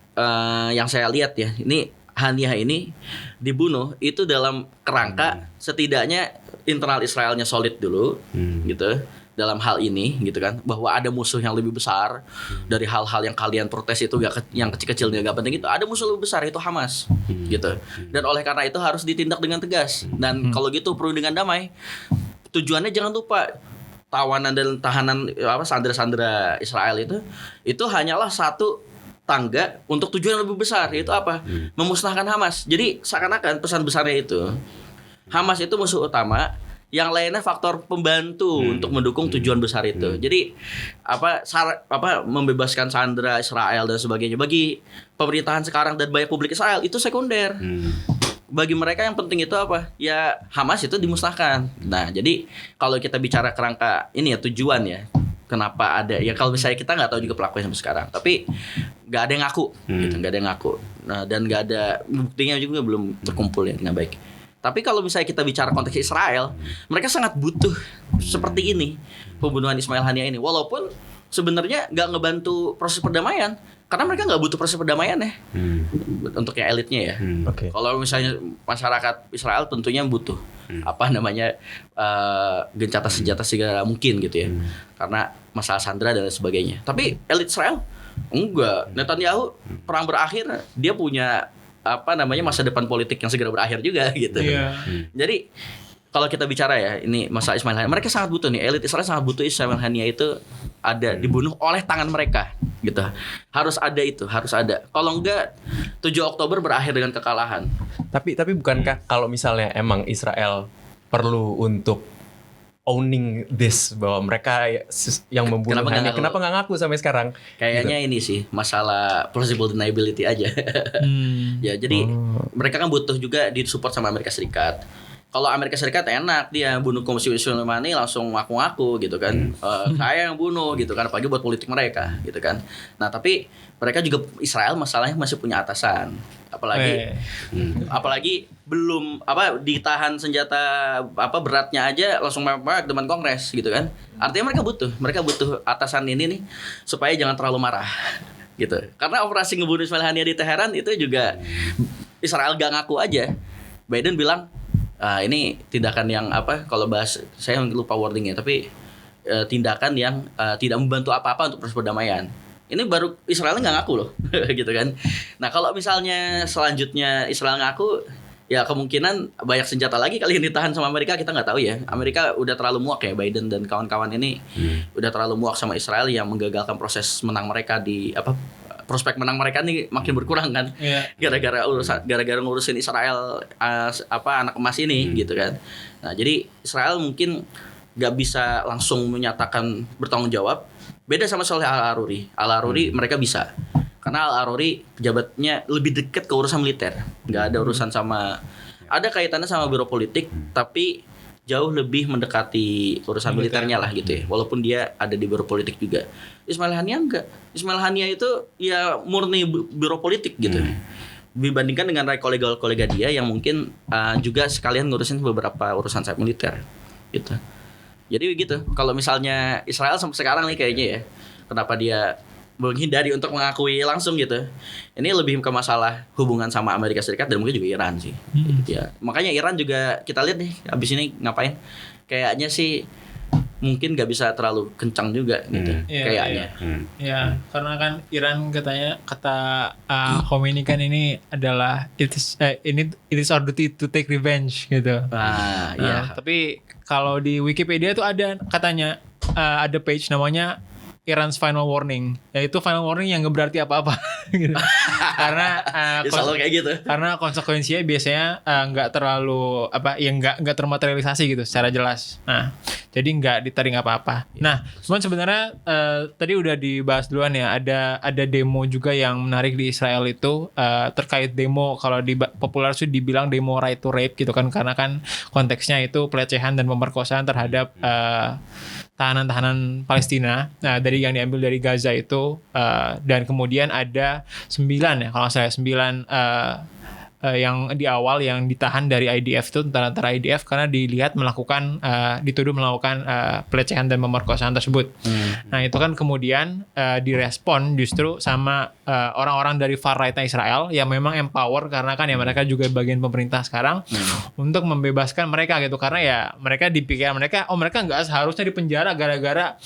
yang saya lihat ya, ini Haniah ini dibunuh itu dalam kerangka setidaknya internal Israelnya solid dulu gitu dalam hal ini gitu kan, bahwa ada musuh yang lebih besar dari hal-hal yang kalian protes itu yang kecil-kecilnya gak penting itu, ada musuh lebih besar itu Hamas gitu. Dan oleh karena itu harus ditindak dengan tegas, dan kalau gitu perlu dengan damai. Tujuannya jangan lupa tawanan dan tahanan sandera-sandera Israel itu hanyalah satu tangga untuk tujuan yang lebih besar, yaitu apa? Memusnahkan Hamas. Jadi seakan-akan pesan besarnya itu Hamas itu musuh utama, yang lainnya faktor pembantu untuk mendukung tujuan besar itu. Jadi membebaskan sandera Israel dan sebagainya bagi pemerintahan sekarang dan banyak publik Israel itu sekunder. Bagi mereka yang penting itu apa? Ya Hamas itu dimusnahkan. Nah, jadi kalau kita bicara kerangka ini ya tujuan ya, kenapa ada ya, kalau misalnya kita nggak tahu juga pelakunya sampai sekarang, tapi nggak ada yang ngaku gitu, nggak ada yang ngaku. Nah, dan nggak ada buktinya juga belum terkumpul ya dengan baik. Tapi kalau misalnya kita bicara konteks Israel, mereka sangat butuh seperti ini, pembunuhan Ismail Haniah ini, walaupun sebenarnya nggak ngebantu proses perdamaian, karena mereka nggak butuh proses perdamaian ya untuk yang elitnya ya. Kalau misalnya masyarakat Israel tentunya butuh gencatan senjata segala mungkin gitu ya, karena masalah sandera dan sebagainya. Tapi elit Israel enggak. Netanyahu perang berakhir, dia punya masa depan politik yang segera berakhir juga gitu. Jadi kalau kita bicara ya ini masalah Ismail Haniah, mereka sangat butuh nih, elit Israel sangat butuh Ismail Haniah itu ada dibunuh oleh tangan mereka gitu. Harus ada itu, harus ada. Kalau enggak 7 Oktober berakhir dengan kekalahan. Tapi bukankah kalau misalnya emang Israel perlu untuk owning this, bahwa mereka yang membunuh Haniah, kenapa nggak ngaku sampai sekarang? Kayaknya gitu. Ini sih masalah plausible deniability aja. Ya jadi mereka kan butuh juga disupport sama Amerika Serikat. Kalau Amerika Serikat enak, dia bunuh Qasem Soleimani langsung ngaku-ngaku gitu kan, saya yang bunuh gitu kan, apalagi buat politik mereka gitu kan. Nah tapi mereka juga Israel masalahnya masih punya atasan, apalagi belum ditahan senjata beratnya aja langsung mepet depan Kongres gitu kan. Artinya mereka butuh atasan ini nih supaya jangan terlalu marah gitu. Karena operasi ngebunuh Ismail Haniah di Teheran itu juga Israel gak ngaku aja. Biden bilang ini tindakan yang kalau bahas saya lupa wordingnya, tapi tindakan yang tidak membantu apa-apa untuk proses perdamaian. Ini baru Israel nggak ngaku loh gitu kan. Nah kalau misalnya selanjutnya Israel ngaku, ya kemungkinan banyak senjata lagi kali yang ditahan sama Amerika, kita nggak tahu ya. Amerika udah terlalu muak ya, Biden dan kawan-kawan ini udah terlalu muak sama Israel yang menggagalkan proses menang mereka di prospek menang mereka nih makin berkurang kan, gara-gara ngurusin Israel anak emas ini gitu kan. Nah jadi Israel mungkin nggak bisa langsung menyatakan bertanggung jawab. Beda sama soal Al-Aruri mereka bisa, karena Al-Aruri pejabatnya lebih dekat ke urusan militer, nggak ada urusan sama, ada kaitannya sama biro politik tapi jauh lebih mendekati urusan militernya lah gitu ya, walaupun dia ada di biro politik juga. Ismail Haniah enggak. Ismail Haniah itu ya murni biro politik gitu. dibandingkan dengan kolega-kolega dia yang mungkin juga sekalian ngurusin beberapa urusan sayap militer gitu. Jadi begitu. Kalau misalnya Israel sampai sekarang nih kayaknya ya, kenapa dia menghindari untuk mengakui langsung gitu. Ini lebih ke masalah hubungan sama Amerika Serikat dan mungkin juga Iran sih. Ya, makanya Iran juga kita lihat nih abis ini ngapain. Kayaknya sih mungkin nggak bisa terlalu kencang juga gitu. Kayaknya. Ya, karena kan Iran katanya kata Khomeini kan ini adalah it is our duty to take revenge gitu. Iya. Tapi kalau di Wikipedia tuh ada katanya ada page namanya Iran's Final Warning, yaitu final warning yang nggak berarti apa-apa, gitu. Karena selalu kayak gitu. Karena konsekuensinya biasanya nggak terlalu nggak termaterialisasi gitu secara jelas. Nah, jadi nggak ditarik apa-apa. Nah, cuman sebenarnya tadi udah dibahas duluan ya. Ada demo juga yang menarik di Israel itu terkait demo kalau di populer sih dibilang demo right to rape gitu kan, karena kan konteksnya itu pelecehan dan pemerkosaan terhadap tahanan-tahanan Palestina. Nah, dari yang diambil dari Gaza itu dan kemudian ada 9 ya kalau saya 9 yang di awal yang ditahan dari IDF itu, tentara IDF karena dituduh melakukan pelecehan dan pemerkosaan tersebut. Nah, itu kan kemudian direspon justru sama orang-orang dari far right-nya Israel yang memang empower karena kan ya mereka juga bagian pemerintah sekarang untuk membebaskan mereka gitu, karena ya mereka dipikir mereka nggak seharusnya dipenjara gara-gara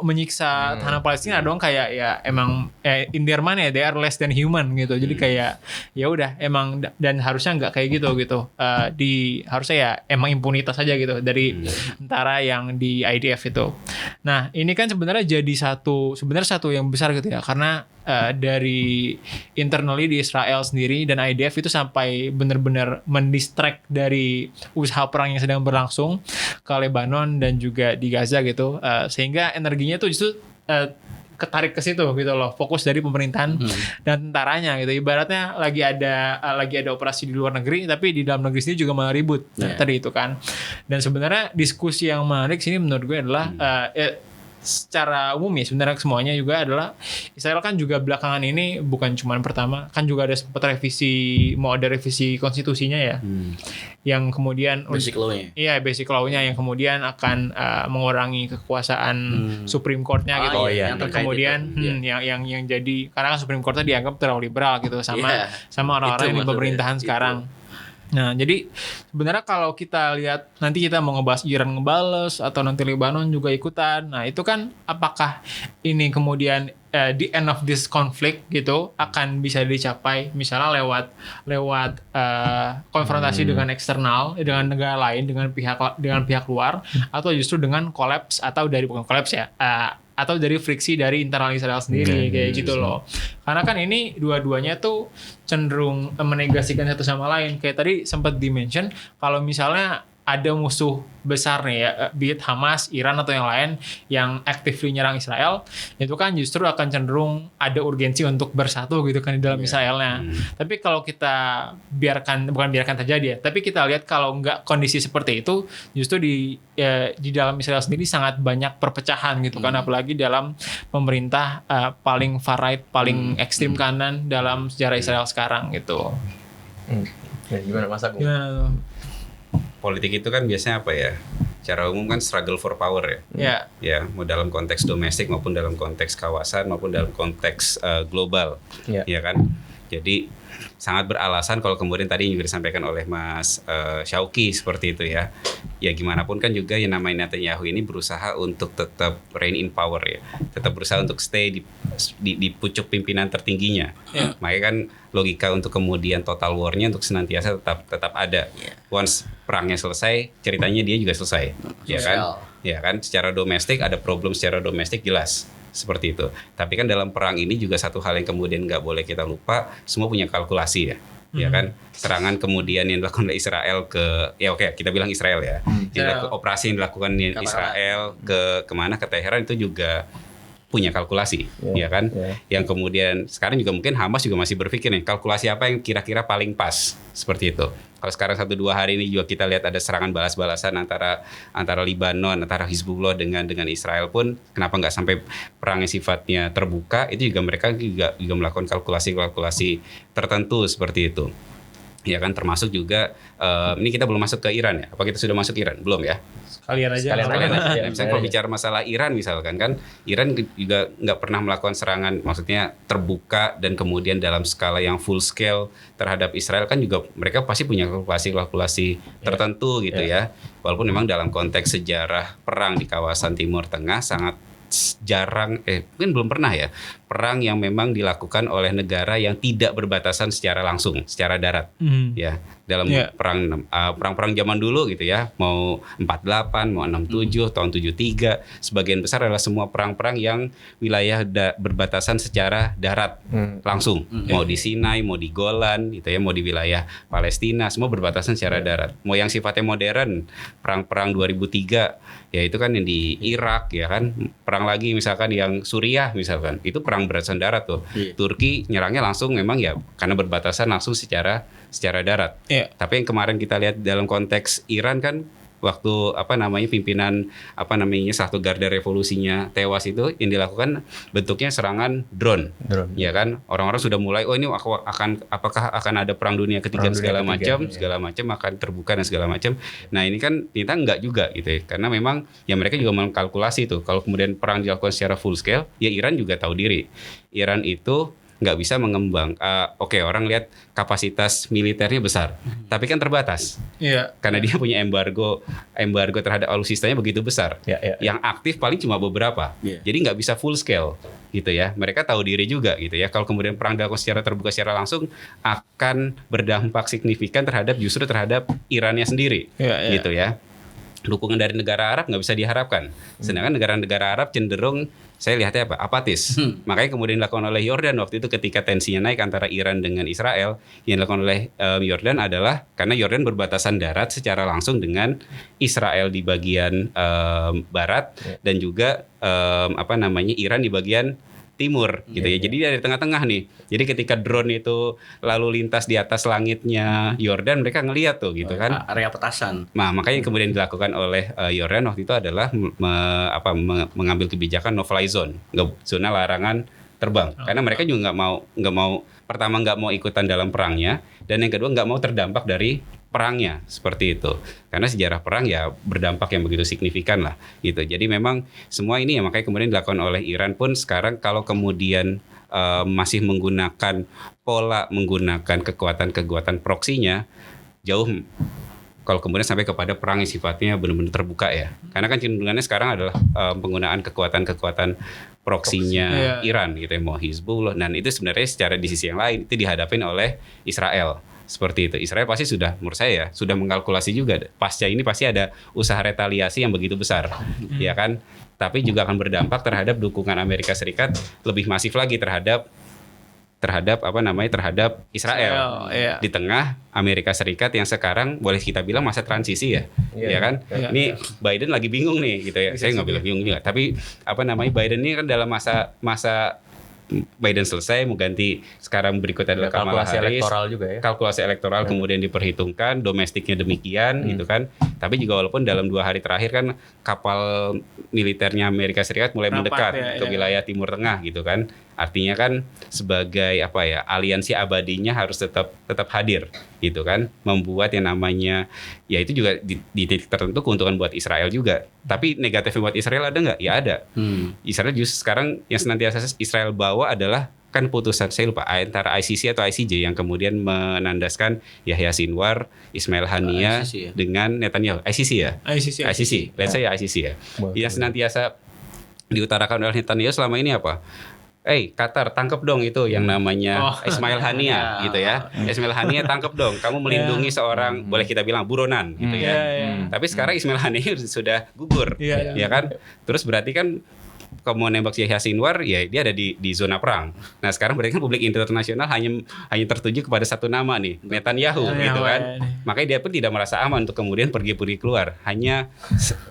menyiksa tahanan Palestina dong, kayak ya emang in their mind ya they are less than human gitu. Jadi kayak ya udah emang dan harusnya nggak kayak gitu harusnya ya emang impunitas aja gitu dari tentara yang di IDF itu. Nah, ini kan sebenarnya jadi satu yang besar gitu ya, karena dari internally di Israel sendiri dan IDF itu sampai benar-benar mendistract dari usaha perang yang sedang berlangsung ke Lebanon dan juga di Gaza gitu, sehingga energinya tuh justru ketarik ke situ gitu loh, fokus dari pemerintahan dan tentaranya gitu. Ibaratnya lagi ada operasi di luar negeri tapi di dalam negeri sini juga malah ribut. Tadi itu kan. Dan sebenarnya diskusi yang menarik sini menurut gue adalah secara umum ya sebenarnya semuanya juga adalah Israel kan juga belakangan ini bukan cuma pertama, kan juga ada sempat mau ada revisi konstitusinya ya, yang kemudian basic law-nya. Iya, basic law-nya yang kemudian akan mengurangi kekuasaan Supreme Court-nya gitu. Yang kemudian yang jadi karena kan Supreme Court-nya dianggap terlalu liberal gitu sama orang-orang yang di pemerintahan sekarang. Nah, jadi sebenarnya kalau kita lihat nanti kita mau ngebahas Iran ngebales atau nanti Lebanon juga ikutan. Nah, itu kan apakah ini kemudian the end of this conflict gitu akan bisa dicapai misalnya lewat konfrontasi dengan eksternal, dengan negara lain, dengan pihak luar, atau justru dengan collapse atau bukan collapse ya, atau dari friksi dari internal Israel sendiri kayak gitu loh. Karena kan ini dua-duanya tuh cenderung menegasikan satu sama lain. Kayak tadi sempat di-mention kalau misalnya ada musuh besar nih ya, be it Hamas, Iran atau yang lain yang actively nyerang Israel, itu kan justru akan cenderung ada urgensi untuk bersatu gitu kan di dalam Israelnya. Tapi kalau kita bukan biarkan terjadi ya, tapi kita lihat kalau nggak kondisi seperti itu, justru di dalam Israel sendiri sangat banyak perpecahan gitu kan, apalagi dalam pemerintah paling far right, paling ekstrim kanan dalam sejarah Israel sekarang gitu. Gimana Mas Agung? Politik itu kan biasanya apa ya? Secara umum kan struggle for power ya. Ya, mau dalam konteks domestik maupun dalam konteks kawasan maupun dalam konteks global. Ya kan? Jadi sangat beralasan kalau kemudian tadi juga disampaikan oleh Mas Syauqi seperti itu ya. Ya gimana pun kan juga yang namanya Netanyahu ini berusaha untuk tetap reign in power ya. Tetap berusaha untuk stay di pucuk pimpinan tertingginya. Makanya kan logika untuk kemudian total war-nya untuk senantiasa tetap ada. Once perangnya selesai, ceritanya dia juga selesai. Ya kan? Ya kan, secara domestik ada problem secara domestik jelas. Seperti itu. Tapi kan dalam perang ini juga satu hal yang kemudian nggak boleh kita lupa, semua punya kalkulasi ya. Ya kan, serangan kemudian yang dilakukan oleh Israel kita bilang Israel ya. Operasi yang dilakukan Israel ke kemana, ke Teheran itu juga punya kalkulasi, ya kan? Yang kemudian sekarang juga mungkin Hamas juga masih berpikir nih kalkulasi apa yang kira-kira paling pas seperti itu. Kalau sekarang 1-2 hari ini juga kita lihat ada serangan balas-balasan antara Libanon, antara Hizbullah dengan Israel pun, kenapa nggak sampai perang yang sifatnya terbuka? Itu juga mereka juga melakukan kalkulasi tertentu seperti itu. Ya kan, termasuk juga ini kita belum masuk ke Iran ya? Apa kita sudah masuk Iran? Belum ya? Sekalian aja. Nah, misalnya kalau bicara masalah Iran misalkan kan, Iran juga nggak pernah melakukan serangan maksudnya terbuka dan kemudian dalam skala yang full scale terhadap Israel kan juga mereka pasti punya kalkulasi tertentu gitu ya. Walaupun memang dalam konteks sejarah perang di kawasan Timur Tengah sangat jarang, mungkin belum pernah ya, perang yang memang dilakukan oleh negara yang tidak berbatasan secara langsung, secara darat, ya. Dalam perang-perang zaman dulu gitu ya, mau 48, mau 67, tahun 73, sebagian besar adalah semua perang-perang yang wilayah berbatasan secara darat langsung, mau di Sinai, mau di Golan, gitu ya, mau di wilayah Palestina, semua berbatasan secara darat. Mau yang sifatnya modern, perang-perang 2003, ya itu kan yang di Irak, ya kan, perang lagi misalkan yang Suriah misalkan, itu perang berbatasan darat tuh. Turki nyerangnya langsung memang ya karena berbatasan langsung secara darat. Tapi yang kemarin kita lihat dalam konteks Iran kan, waktu pimpinan satu garda revolusinya tewas itu, yang dilakukan bentuknya serangan drone. Ya kan, orang-orang sudah mulai ini apakah akan ada perang dunia ketiga segala macam akan terbuka dan segala macam. Nah ini kan ternyata enggak juga gitu ya, karena memang ya mereka juga mengkalkulasi itu kalau kemudian perang dilakukan secara full scale, ya Iran juga tahu diri. Iran itu nggak bisa mengembang. Orang lihat kapasitas militernya besar, tapi kan terbatas. Karena dia punya embargo terhadap alutsistanya begitu besar. Yang aktif paling cuma beberapa. Jadi nggak bisa full scale gitu ya. Mereka tahu diri juga gitu ya. Kalau kemudian perang dilakukan secara terbuka secara langsung akan berdampak signifikan terhadap Irannya sendiri. Gitu ya. Dukungan dari negara Arab nggak bisa diharapkan. Sedangkan negara-negara Arab cenderung, saya lihatnya apatis. Makanya kemudian dilakukan oleh Yordan waktu itu ketika tensinya naik antara Iran dengan Israel, yang dilakukan oleh Yordan adalah karena Yordan berbatasan darat secara langsung dengan Israel di bagian barat dan juga Iran di bagian timur gitu ya. Jadi dari tengah-tengah nih. Jadi ketika drone itu lalu lintas di atas langitnya Yordan, mereka ngelihat tuh gitu kan. Area petasan. Nah, makanya kemudian dilakukan oleh Yordan waktu itu adalah mengambil kebijakan no fly zone, zona larangan terbang. Karena mereka juga nggak mau pertama nggak mau ikutan dalam perangnya, dan yang kedua nggak mau terdampak dari perangnya seperti itu. Karena sejarah perang ya berdampak yang begitu signifikan lah gitu. Jadi memang semua ini ya makanya kemudian dilakukan oleh Iran pun sekarang kalau kemudian masih menggunakan kekuatan proksinya jauh kalau kemudian sampai kepada perang yang sifatnya benar-benar terbuka ya. Karena kan cenderungannya sekarang adalah penggunaan kekuatan proksinya Iran gitu ya, mau Hizbullah, dan itu sebenarnya secara di sisi yang lain itu dihadapin oleh Israel. Seperti itu. Israel pasti sudah, menurut saya sudah mengkalkulasi juga. Pasca ini pasti ada usaha retaliasi yang begitu besar, ya kan? Tapi juga akan berdampak terhadap dukungan Amerika Serikat lebih masif lagi terhadap Israel. Di tengah Amerika Serikat yang sekarang boleh kita bilang masa transisi ya, ya kan? Ini Biden lagi bingung nih, gitu ya. Saya nggak bilang bingung juga, tapi Biden ini kan dalam masa Biden selesai, mau ganti sekarang berikutnya adalah Kamala Harris. Elektoral juga ya. Kalkulasi elektoral kemudian diperhitungkan, domestiknya demikian gitu kan. Tapi juga walaupun dalam 2 hari terakhir kan kapal militernya Amerika Serikat mulai mendekat ke wilayah Timur Tengah gitu kan. Artinya kan sebagai aliansi abadinya harus tetap hadir gitu kan, membuat yang namanya ya itu juga di titik tertentu keuntungan buat Israel juga. Tapi negatifnya buat Israel ada nggak? Ya ada. Israel justru sekarang yang senantiasa Israel bawa adalah kan putusan, saya lupa antara ICC atau ICJ yang kemudian menandaskan Yahya Sinwar, Ismail Haniyeh dengan Netanyahu. ICC ya? ICC. Let's say ICC ya. Yang senantiasa diutarakan oleh Netanyahu selama ini apa? Qatar tangkap dong itu yang namanya Ismail Haniyeh gitu ya. Ismail Haniyeh tangkap dong. Kamu melindungi seorang boleh kita bilang buronan gitu ya. Tapi sekarang Ismail Haniyeh sudah gugur, ya kan? Terus berarti kan kamu nembak Yahya Sinwar, ya dia ada di zona perang. Nah sekarang berarti kan publik internasional hanya tertuju kepada satu nama nih, Netanyahu gitu kan. Makanya dia pun tidak merasa aman untuk kemudian pergi keluar. Hanya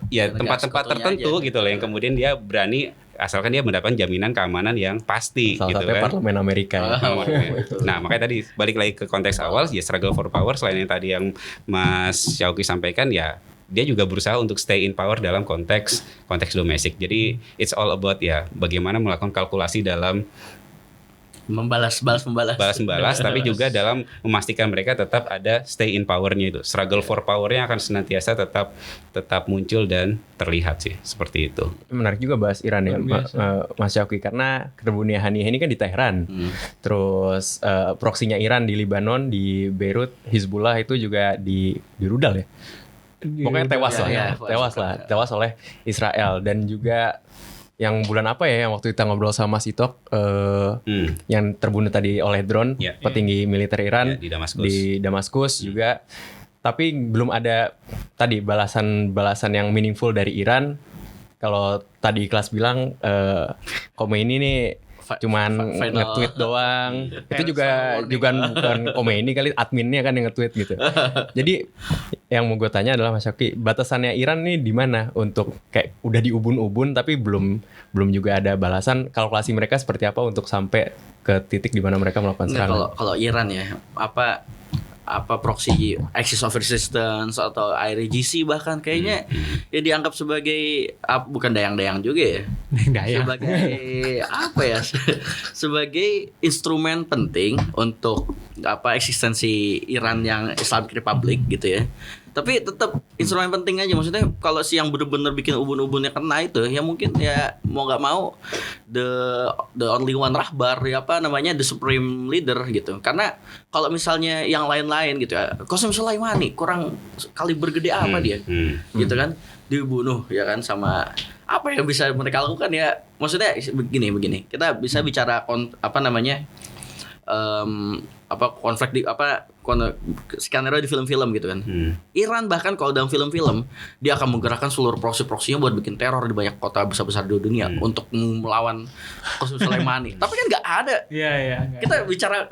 ya tempat-tempat tertentu gitu loh yang kemudian dia berani asalkan dia mendapatkan jaminan keamanan yang pasti salah gitu satunya kan. parlemen Amerika ya. Nah, makanya tadi balik lagi ke konteks awal ya, struggle for power selain yang tadi yang Mas Syauqi sampaikan ya, dia juga berusaha untuk stay in power dalam konteks domestik. Jadi it's all about ya bagaimana melakukan kalkulasi dalam Membalas. tapi juga dalam memastikan mereka tetap ada stay in powernya itu. Struggle for powernya akan senantiasa tetap muncul dan terlihat sih, seperti itu. Menarik juga bahas Iran ya, Mas Syauqi, karena keterbunnya Haniyeh ini kan di Tehran. Terus proksinya Iran di Libanon, di Beirut, Hizbullah itu juga di rudal ya. Pokoknya tewas oleh Israel. Dan juga yang bulan apa ya, yang waktu kita ngobrol sama Mas Itok, yang terbunuh tadi oleh drone, petinggi militer Iran di Damaskus juga. Tapi belum ada tadi balasan yang meaningful dari Iran. Kalau tadi kelas bilang Khomeini nih cuman nge-tweet doang. Itu juga bukan Khomeini kali, adminnya kan yang nge-tweet gitu. Jadi yang mau gue tanya adalah Mas Syauqi, batasannya Iran nih di mana untuk kayak udah diubun-ubun tapi belum juga ada balasan, kalkulasi mereka seperti apa untuk sampai ke titik di mana mereka melakukan serangan? Kalau Iran ya, apa proxy axis of resistance atau IRGC bahkan kayaknya ya dianggap sebagai bukan dayang-dayang juga ya. Sebagai apa ya? Sebagai instrumen penting untuk eksistensi Iran yang Islamic Republic gitu ya. Tapi tetap instrumen penting aja, maksudnya kalau si yang benar-benar bikin ubun-ubunnya kena itu ya mungkin ya mau nggak mau the only one rahbar ya the supreme leader gitu. Karena kalau misalnya yang lain-lain gitu ya, Qasem Soleimani kurang kaliber gede apa dia gitu kan, dibunuh ya kan, sama apa yang bisa mereka lakukan ya, maksudnya begini kita bisa bicara konflik di skenario di film-film gitu kan. Iran bahkan kalau dalam film-film dia akan menggerakkan seluruh proksi-proksinya buat bikin teror di banyak kota besar-besar di dunia untuk melawan Qasem Soleimani. Tapi kan nggak ada. Kita bicara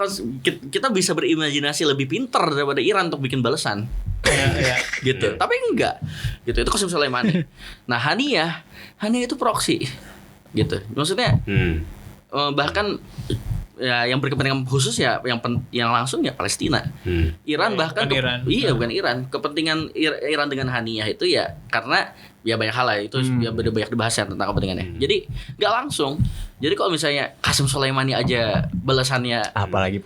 kita bisa berimajinasi lebih pintar daripada Iran untuk bikin balasan. Gitu. Tapi enggak. Gitu. Itu Qasem Soleimani. Nah, Haniyeh itu proksi. Gitu. Maksudnya bahkan ya yang berkepentingan khusus ya yang langsung ya Palestina. Iran bahkan bukan Iran. Kepentingan Iran dengan Haniyeh itu ya karena ya banyak hal lah itu ya banyak dibahas ya tentang kepentingannya. Jadi nggak langsung. Jadi kalau misalnya Qasem Soleimani aja balasannya apalagi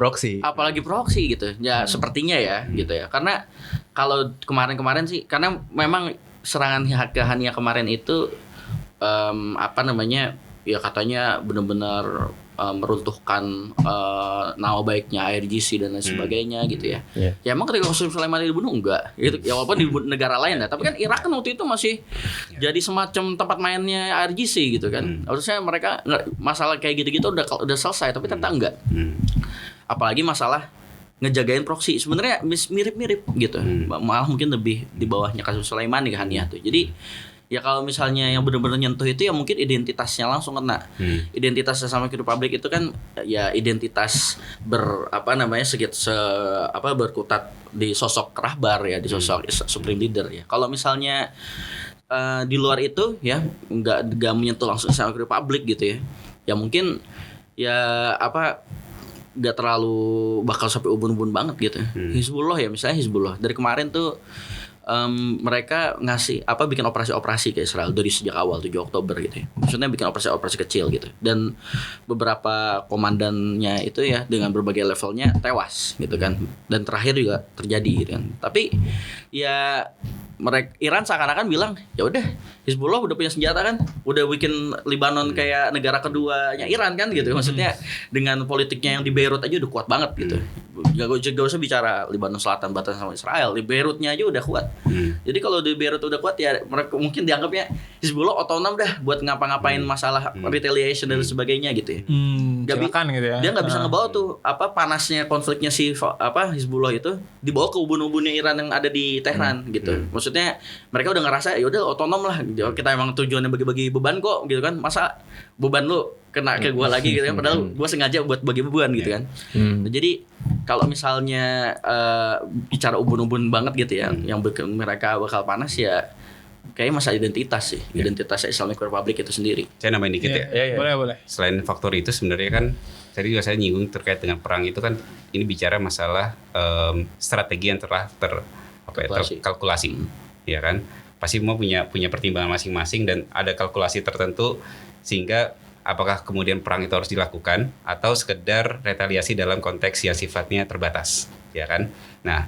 proksi gitu. Ya sepertinya ya gitu ya. Karena kalau kemarin sih karena memang serangan ke Haniyeh kemarin itu ya katanya benar-benar meruntuhkan nama baiknya IRGC dan lain sebagainya gitu ya. Ya emang ketika Qasem Soleimani dibunuh enggak gitu. Ya walaupun di negara lain ya, tapi kan Irak kan waktu itu masih jadi semacam tempat mainnya IRGC gitu kan. Harusnya mereka masalah kayak gitu-gitu udah selesai, tapi ternyata enggak. Apalagi masalah ngejagain proksi sebenarnya mirip-mirip gitu. Malah mungkin lebih di bawahnya Qasem Soleimani ke Haniyeh tuh. Jadi ya kalau misalnya yang benar-benar nyentuh itu ya mungkin identitasnya langsung kena. Identitas Islamic Republic itu kan ya identitas berkutat di sosok rahbar ya, di sosok supreme leader ya. Kalau misalnya di luar itu ya nggak menyentuh langsung Islamic Republic gitu ya. Ya mungkin ya nggak terlalu bakal sampai ubun-ubun banget gitu. Hizbullah ya, misalnya Hizbullah dari kemarin tuh mereka bikin operasi-operasi ke Israel dari sejak awal 7 Oktober gitu ya. Maksudnya bikin operasi-operasi kecil gitu. Dan beberapa komandannya itu ya dengan berbagai levelnya tewas gitu kan. Dan terakhir juga terjadi gitu kan. Tapi ya Iran seakan-akan bilang ya udah Hizbullah udah punya senjata kan, udah bikin Libanon kayak negara keduanya Iran kan gitu. Maksudnya dengan politiknya yang di Beirut aja udah kuat banget gitu. Gak usah bicara Libanon Selatan batasan sama Israel, di Beirutnya aja udah kuat. Jadi kalau di Beirut udah kuat ya mereka mungkin dianggapnya Hizbullah otonom dah buat ngapa-ngapain masalah retaliation dan sebagainya gitu ya. Gitu ya. Dia nggak bisa ngebawa tuh panasnya konfliknya si Hizbullah itu dibawa ke ubun-ubunnya Iran yang ada di Tehran gitu. Maksudnya mereka udah ngerasa ya udah otonom lah. Kita emang tujuannya bagi-bagi beban kok gitu kan. Masa beban lu kena ke gua lagi gitu kan, padahal gua sengaja buat bagi beban gitu kan. Nah, jadi kalau misalnya bicara ubun-ubun banget gitu ya, yang mereka bakal panas ya kayaknya masalah identitas sih, identitasnya Islamic Republic itu sendiri. Saya nambahin dikit ya. Iya. Boleh. Selain faktor itu sebenarnya kan tadi juga saya nyinggung terkait dengan perang itu kan ini bicara masalah strategi yang telah terkalkulasi, ya kan? Pasti semua punya pertimbangan masing-masing dan ada kalkulasi tertentu sehingga apakah kemudian perang itu harus dilakukan atau sekedar retaliasi dalam konteks yang sifatnya terbatas, ya kan? Nah,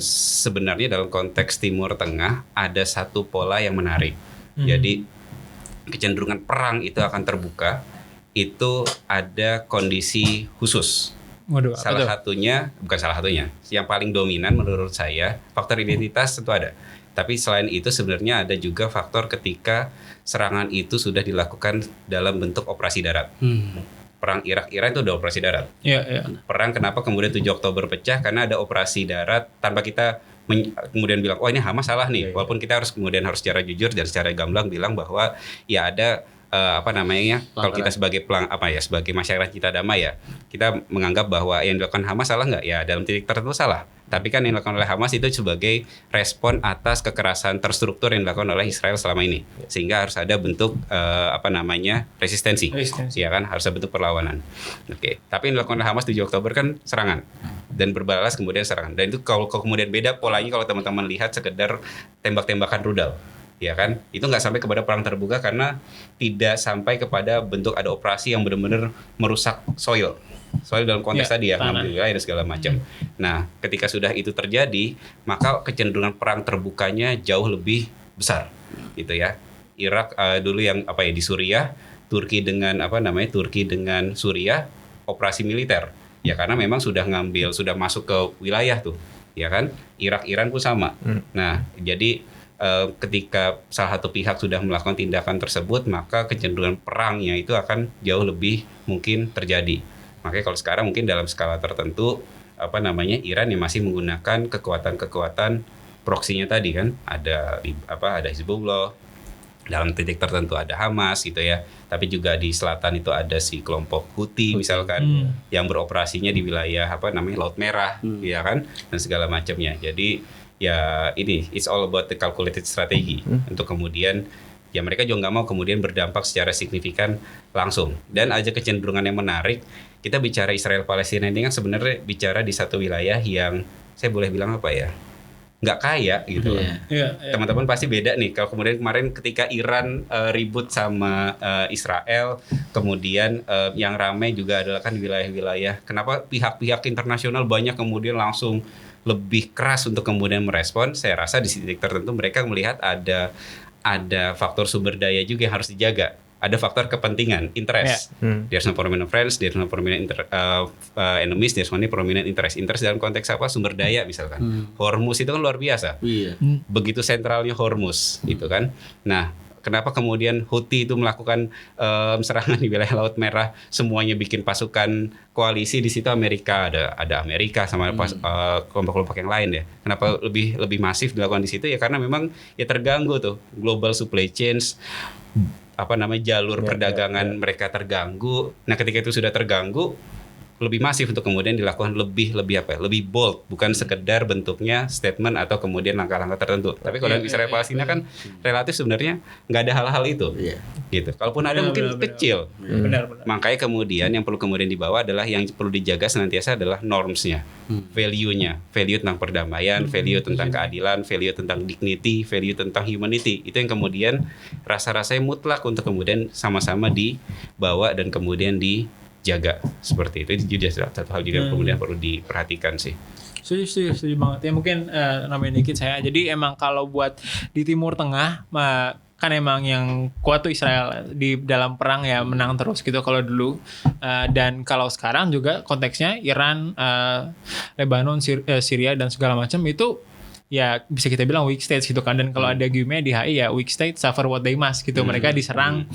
sebenarnya dalam konteks Timur Tengah ada satu pola yang menarik. Jadi kecenderungan perang itu akan terbuka. Itu ada kondisi khusus. Waduh, Bukan salah satunya. Yang paling dominan menurut saya faktor identitas tentu ada. Tapi selain itu sebenarnya ada juga faktor ketika serangan itu sudah dilakukan dalam bentuk operasi darat. Perang Irak-Iran itu udah operasi darat. Iya. Perang kenapa kemudian 7 Oktober pecah karena ada operasi darat tanpa kita kemudian bilang ini Hamas salah nih. Walaupun kita harus secara jujur dan secara gamblang bilang bahwa ya ada kalau kita sebagai sebagai masyarakat kita damai ya, kita menganggap bahwa yang dilakukan Hamas salah nggak? Ya dalam titik tertentu salah. Tapi kan yang dilakukan oleh Hamas itu sebagai respon atas kekerasan terstruktur yang dilakukan oleh Israel selama ini, sehingga harus ada bentuk resistensi. Ya kan, harus ada bentuk perlawanan. Oke. Tapi yang dilakukan oleh Hamas 7 Oktober kan serangan dan berbalas kemudian serangan. Dan itu kalau kemudian beda polanya kalau teman-teman lihat sekedar tembak-tembakan rudal. Ya kan, itu nggak sampai kepada perang terbuka karena tidak sampai kepada bentuk ada operasi yang benar-benar merusak soil dalam konteks tadi ya, ngambil wilayah dan segala macam. Nah, ketika sudah itu terjadi, maka kecenderungan perang terbukanya jauh lebih besar, gitu ya. Irak dulu yang di Suriah, Turki dengan Suriah operasi militer, ya karena memang sudah masuk ke wilayah tuh, ya kan. Irak-Iran pun sama. Nah, jadi ketika salah satu pihak sudah melakukan tindakan tersebut, maka kecenderungan perangnya itu akan jauh lebih mungkin terjadi. Makanya kalau sekarang mungkin dalam skala tertentu Iran yang masih menggunakan kekuatan proksinya tadi kan, ada Hizbullah, dalam titik tertentu ada Hamas gitu ya. Tapi juga di selatan itu ada si kelompok Houthi misalkan yang beroperasinya di wilayah Laut Merah, ya kan, dan segala macamnya. Jadi ya ini it's all about the calculated strategy untuk kemudian ya mereka juga nggak mau kemudian berdampak secara signifikan langsung. Dan ada kecenderungan yang menarik, kita bicara Israel Palestina ini kan sebenarnya bicara di satu wilayah yang saya boleh bilang nggak kaya gitu. Teman-teman pasti beda nih kalau kemudian kemarin ketika Iran ribut sama Israel, kemudian yang ramai juga adalah kan wilayah-wilayah kenapa pihak-pihak internasional banyak kemudian langsung lebih keras untuk kemudian merespon. Saya rasa di titik tertentu mereka melihat ada faktor sumber daya juga yang harus dijaga. Ada faktor kepentingan, interest. There's no prominent friends, there's no prominent enemies, there's only prominent interest. Interest dalam konteks apa? Sumber daya misalkan. Hormuz itu kan luar biasa. Begitu sentralnya Hormuz itu kan. Nah, kenapa kemudian Houthi itu melakukan serangan di wilayah Laut Merah, semuanya bikin pasukan koalisi di situ Amerika, ada Amerika sama kelompok-kelompok yang lain ya. Kenapa lebih masif dilakukan di situ ya karena memang ya terganggu tuh global supply chains, jalur perdagangan mereka terganggu. Nah, ketika itu sudah terganggu, lebih masif untuk kemudian dilakukan lebih bold, bukan sekedar bentuknya statement atau kemudian langkah-langkah tertentu. Tapi kalau Israel Palestina kan relatif sebenarnya nggak ada hal-hal itu, gitu. Kalaupun ada mungkin kecil. Makanya kemudian yang perlu kemudian dibawa adalah yang perlu dijaga senantiasa adalah normsnya, value-nya, value tentang perdamaian, value tentang keadilan, value tentang dignity, value tentang humanity. Itu yang kemudian rasa-rasanya mutlak untuk kemudian sama-sama dibawa dan kemudian jaga seperti itu. Itu juga satu hal juga kemudian perlu diperhatikan sih. Setuju banget. Ya mungkin nambahin dikit saya. Jadi emang kalau buat di Timur Tengah kan emang yang kuat tuh Israel di dalam perang ya menang terus gitu kalau dulu. Dan kalau sekarang juga konteksnya Iran, Lebanon, Syria dan segala macam itu ya bisa kita bilang weak states gitu kan. Dan kalau ada gimmick di HI ya weak state suffer what they must gitu. Mereka diserang,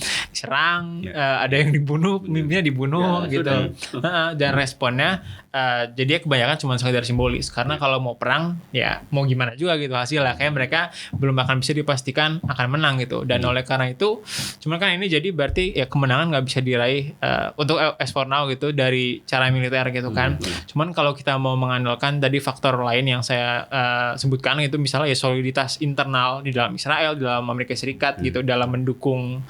ada yang dibunuh, pemimpinnya dibunuh gitu. Dan responnya jadi kebanyakan cuma sekedar simbolis. Karena kalau mau perang ya mau gimana juga gitu hasilnya. Kayak mereka belum akan bisa dipastikan akan menang gitu. Dan oleh karena itu cuman kan ini jadi berarti ya kemenangan nggak bisa diraih untuk as for now gitu dari cara militer gitu kan. Cuman kalau kita mau mengandalkan tadi faktor lain yang saya sebut sebutkan itu misalnya ya soliditas internal di dalam Israel, di dalam Amerika Serikat gitu dalam mendukung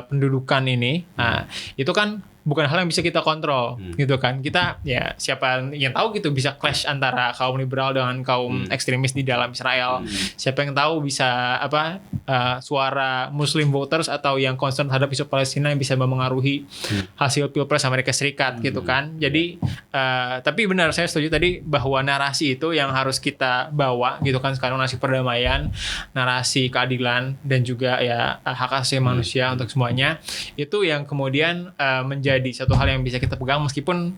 pendudukan ini. Nah, itu kan bukan hal yang bisa kita kontrol gitu kan. Kita ya siapa yang tahu gitu bisa clash antara kaum liberal dengan kaum ekstremis di dalam Israel. Siapa yang tahu bisa suara Muslim voters atau yang concern terhadap isu Palestina yang bisa memengaruhi hasil Pilpres Amerika Serikat gitu kan. Jadi tapi benar saya setuju tadi bahwa narasi itu yang harus kita bawa gitu kan sekarang, narasi perdamaian, narasi keadilan dan juga ya hak asasi manusia untuk semuanya. Itu yang kemudian menjadi satu hal yang bisa kita pegang meskipun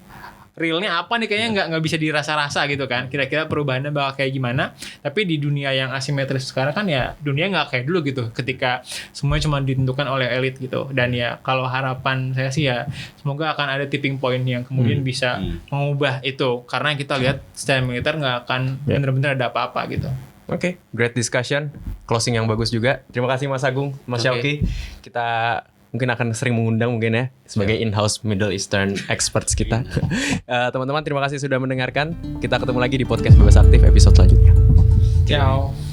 realnya apa nih kayaknya nggak bisa dirasa-rasa gitu kan, kira-kira perubahannya bakal kayak gimana. Tapi di dunia yang asimetris sekarang kan ya dunia nggak kayak dulu gitu ketika semuanya cuma ditentukan oleh elit gitu. Dan ya kalau harapan saya sih ya semoga akan ada tipping point yang kemudian bisa mengubah itu, karena kita lihat secara militer nggak akan benar-benar ada apa-apa gitu. Oke, great discussion, closing yang bagus juga. Terima kasih Mas Agung, Mas Syauqi. Kita mungkin akan sering mengundang mungkin ya sebagai in-house Middle Eastern experts kita. Teman-teman terima kasih sudah mendengarkan. Kita ketemu lagi di podcast Bebas Aktif episode selanjutnya. Ciao.